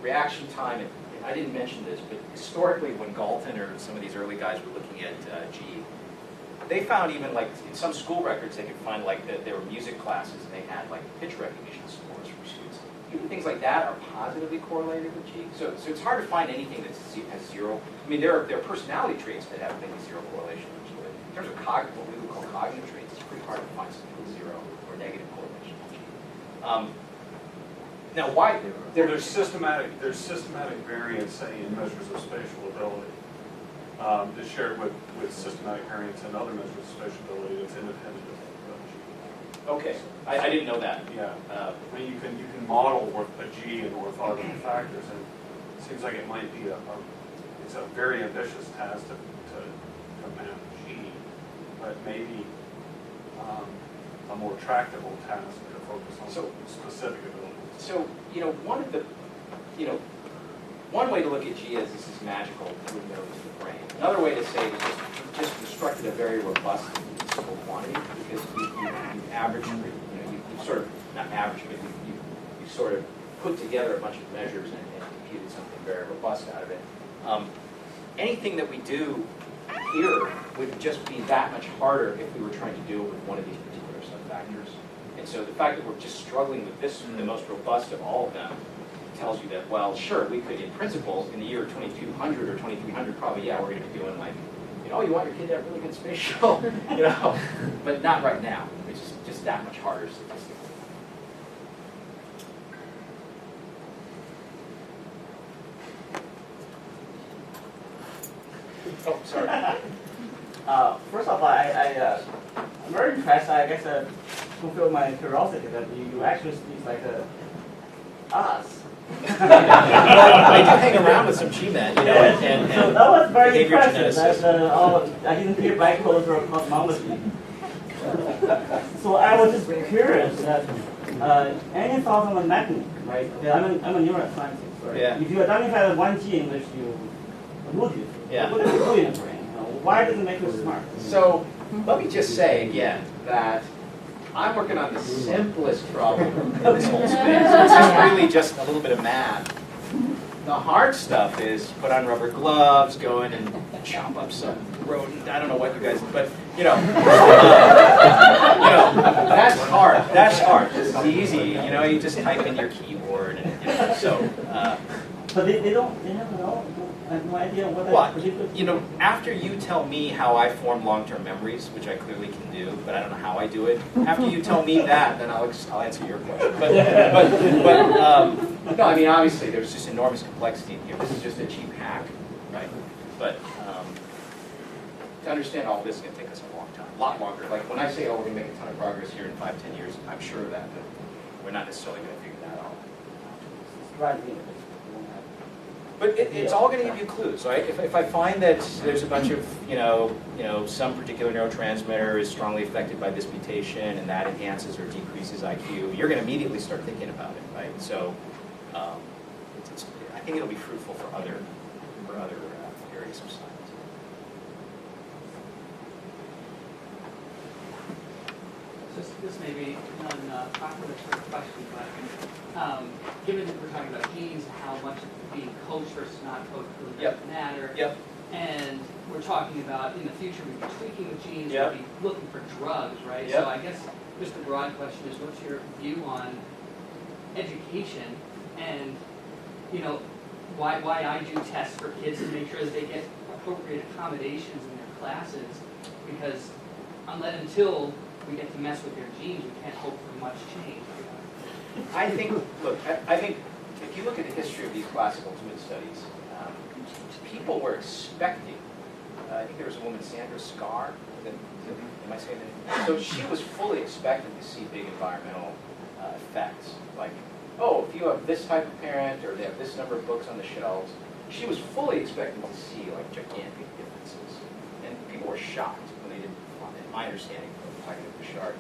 reaction time, and I didn't mention this, but historically when Galton or some of these early guys were looking at G, they found even like in some school records they could find like that there were music classes and they had like pitch recognition scores for students. Even things like that are positively correlated with G. So it's hard to find anything that has 0. I mean, there are personality traits that have maybe 0 correlation with G. But in terms of what we would call cognitive traits, it's pretty hard to find something with 0 or negative correlation with G. Now, why? There's systematic variance, say, in measures of spatial ability. Is shared with systematic variance and other measures of spatial ability that's independent of G. Okay, I didn't know that. Yeah, I mean you can model a G and orthogonal factors, and it seems like it might be it's a very ambitious task to map G, but maybe a more tractable task to focus on specific abilities. So one way to look at G is this is magical window to the brain. Another way to say it is just constructed a very robust statistical quantity because you average, you sort of, not average, but you sort of put together a bunch of measures and computed something very robust out of it. Anything that we do here would just be that much harder if we were trying to do it with one of these particular subfactors. And so the fact that we're just struggling with this, the most robust of all of them, tells you that, well, sure, we could, in principle, in the year 2200 or 2300, probably, yeah, we're going to be doing like, you want your kid to have really good spatial, but not right now. It's just that much harder statistically. Oh, sorry. First of all, I'm very impressed. I guess fulfill my curiosity that you actually speak like us. I do hang around with some G-men, and so that was very behavior impressive. geneticists. I didn't hear back code for cosmology. So I was just curious that any thoughts on the mechanism, right? I'm a neuroscientist, right? Yeah. If you identify one gene which you alluded to, what does it do in the brain? Why does it make you smart? So let me just say again that I'm working on the simplest problem in this whole space. This is really just a little bit of math. The hard stuff is put on rubber gloves, go in and chop up some rodent. I don't know what you guys, but that's hard. That's hard. This is easy. You just type in your keyboard, and so. But they have no idea what I Well, predicted. you know, after you tell me how I form long-term memories, which I clearly can do, but I don't know how I do it. After you tell me that, then I'll answer your question. But no, I mean, obviously, there's just enormous complexity in here. This is just a cheap hack, right? But to understand all this is going to take us a long time, a lot longer. Like when I say, oh, we're going to make a ton of progress here in 5-10 years, I'm sure of that, but we're not necessarily going to figure that out. Right. But it's all going to give you clues, right? If I find that there's a bunch of, some particular neurotransmitter is strongly affected by this mutation and that enhances or decreases IQ, you're going to immediately start thinking about it, right? So I think it'll be fruitful for other areas of science. This may be an awkward sort of question, but given that we're talking about genes, how much being coached versus not coached really doesn't matter, and we're talking about in the future we'd be tweaking the genes, we'd be looking for drugs, right? So I guess just the broad question is, what's your view on education and why I do tests for kids to make sure that they get appropriate accommodations in their classes, because until we get to mess with their genes, we can't hope for much change. I think if you look at the history of these classical twin studies, people were expecting, I think there was a woman, Sandra Scar, am I saying that? So she was fully expecting to see big environmental effects, like, oh, if you have this type of parent, or they have this number of books on the shelves, she was fully expecting to see like gigantic differences. And people were shocked when they didn't find it. My understanding from talking to Bouchard,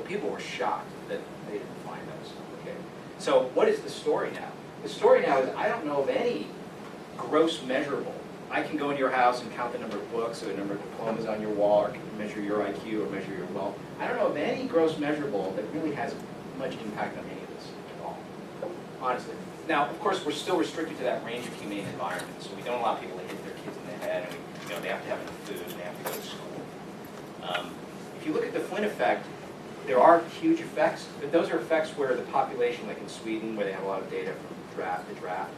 people were shocked that they didn't find those. Okay. So what is the story now? The story now is I don't know of any gross measurable. I can go into your house and count the number of books or the number of diplomas on your wall, or measure your IQ or measure your wealth. I don't know of any gross measurable that really has much impact on any of this at all, honestly. Now, of course, we're still restricted to that range of humane environments, so we don't allow people to hit their kids in the head, and they have to have enough food, and they have to go to school. If you look at the Flynn effect, there are huge effects, but those are effects where the population, like in Sweden, where they have a lot of data from draft to draft,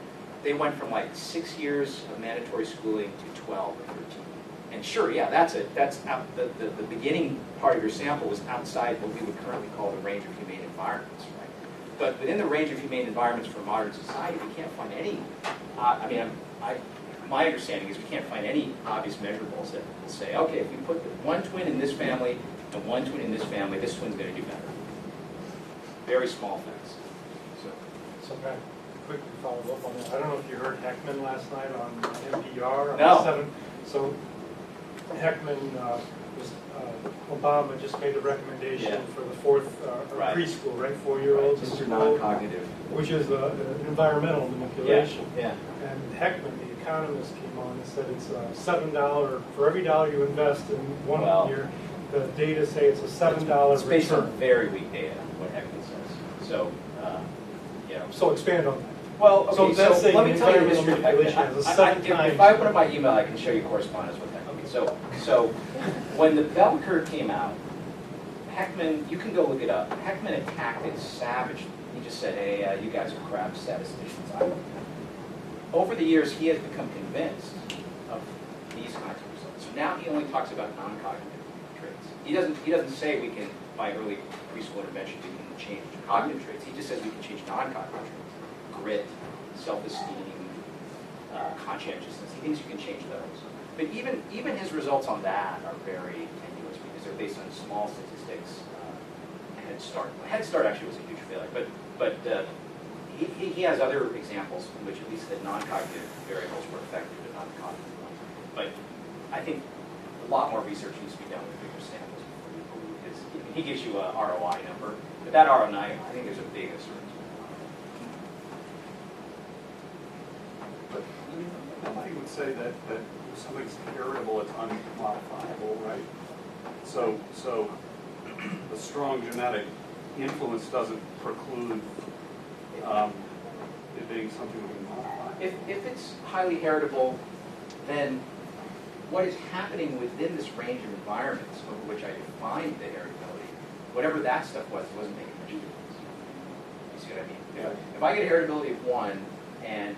they went from like 6 years of mandatory schooling to 12 or 13. And sure, yeah, that's out, the beginning part of your sample was outside what we would currently call the range of humane environments, right? But within the range of humane environments for modern society, we can't find any, my understanding is we can't find any obvious measurables that will say, okay, if we put one twin in this family and one twin in this family, this twin's going to do better. Very small effects. So can I quickly follow up on that? I don't know if you heard Heckman last night on NPR. No. So Heckman, Obama just made a recommendation for the fourth preschool, right? 4-year-olds. Mr. Non-cognitive. Which is environmental manipulation. Yeah. And Heckman, the economist, came on and said it's $7 for every dollar you invest in one year. The data say it's a $7 return. It's based on very weak data, what Heckman says. So, So expand on that. Well, okay, so let me tell you the history of manipulation Heckman. If I put up my email, I can show you correspondence with Heckman. Okay, so when the bell curve came out, Heckman, you can go look it up. Heckman attacked it savagely. He just said, hey, you guys are crap statisticians. Over the years, he has become convinced of these kinds of results. So now he only talks about non-cognitive traits. He doesn't say we can, by early preschool intervention, we can change cognitive traits. He just says we can change non-cognitive traits. Grit, self-esteem, conscientiousness. He thinks you can change those. But even his results on that are very tenuous because they're based on small statistics. Head Start actually was a huge failure. But he has other examples in which at least the non-cognitive variables were effective but not the cognitive ones. But I think a lot more research needs to be done with bigger samples before you believe his. He gives you a ROI number, but that ROI, I think there's a big uncertainty. But nobody would say that if something's heritable, it's unmodifiable, right? So a strong genetic influence doesn't preclude it being something we can modify. If it's highly heritable, then what is happening within this range of environments over which I defined the heritability, whatever that stuff was, it wasn't making much difference. You see what I mean? Yeah. If I get a heritability of 1 and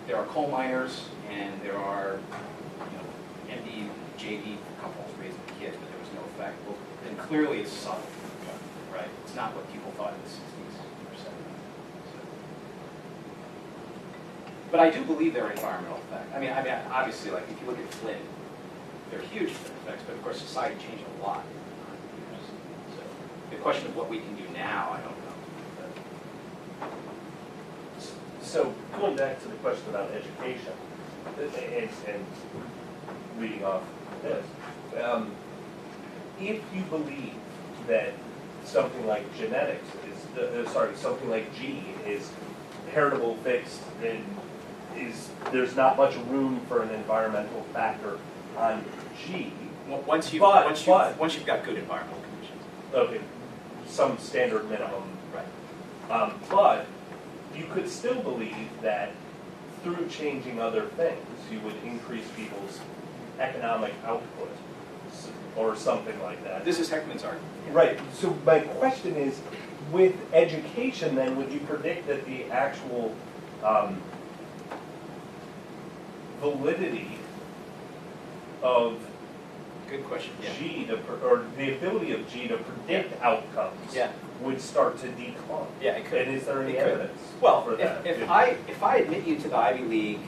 there are coal miners and there are, MD, JD couples raising kids, but there was no effect. Well, then clearly it's subtle, right? It's not what people thought in the 60s or 70s. So. But I do believe there are environmental effects. I mean, obviously, like if you look at Flynn, they're huge effects, but of course society changed a lot. So the question of what we can do now, I don't know. So going back to the question about education, and reading off this, if you believe that something like genetics is, something like G is heritable, fixed, and there's not much room for an environmental factor on G. Well, once you've got good environmental conditions. Okay, some standard minimum. Right. But you could still believe that through changing other things, you would increase people's economic output or something like that. This is Heckman's argument. Right. So my question is, with education then, would you predict that the actual validity of good question. G or the ability of G to predict outcomes would start to decline? Yeah, it could. And is there any evidence for that? If I admit you to the Ivy League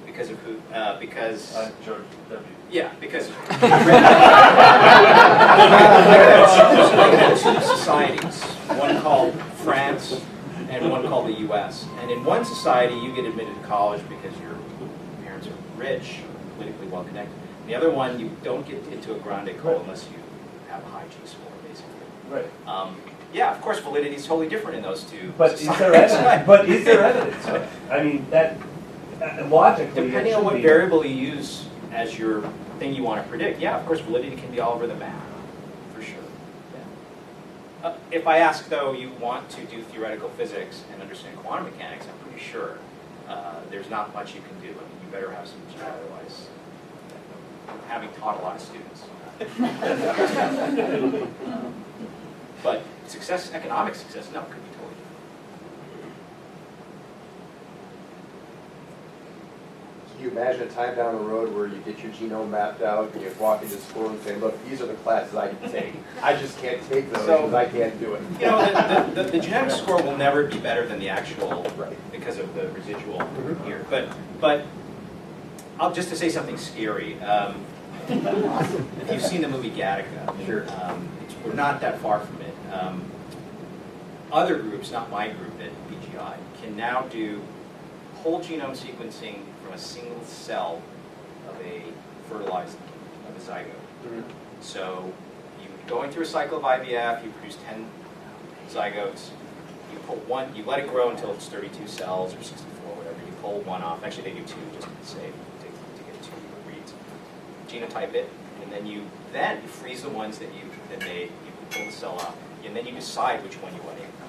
because of who? Because I'm George W. Yeah, because I had two societies, one called France and one called the U.S. And in one society, you get admitted to college because your parents are rich, politically well connected. The other one, you don't get into a grande école unless you have a high G score, basically. Right. Yeah, of course, validity is totally different in those two. But is there evidence? But is there evidence? I mean, that logically, depending on what variable you use as your thing you want to predict, yeah, of course, validity can be all over the map, for sure. Yeah. If I ask, though, you want to do theoretical physics and understand quantum mechanics, I'm pretty sure there's not much you can do. I mean, you better have some G, otherwise, having taught a lot of students. But success, economic success, no, could be totally different. Can you imagine a time down the road where you get your genome mapped out and you walk into school and say, look, these are the classes I can take. I just can't take those because I can't do it. You know, the genetic score will never be better than the actual, because of the residual here. But I'll just to say something scary. If you've seen the movie Gattaca, sure. We're not that far from it. Other groups, not my group at BGI, can now do whole genome sequencing from a single cell of a fertilized, of a zygote. Mm-hmm. So you going through a cycle of IVF, you produce 10 zygotes, you pull one, you let it grow until it's 32 cells or 64, whatever, you pull one off. Actually, they do two just to be safe, to get two reads. Genotype it, and then you freeze the ones that you pull the cell out, and then you decide which one you want to implant.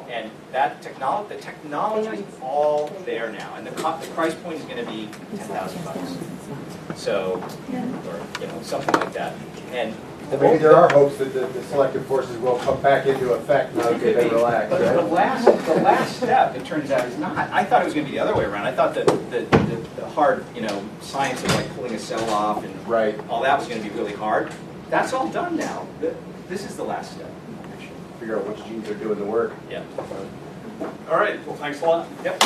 And that the technology is all there now, and the price point is going to be $10,000. So, or something like that. And maybe there are hopes that the selective forces will come back into effect now that they've been relaxed. But the last step, it turns out, is not. I thought it was going to be the other way around. I thought that the hard, science of like pulling a cell off and all that was going to be really hard. That's all done now. This is the last step. Figure out which genes are doing the work. Yeah. All right. Well, thanks a lot. Yep.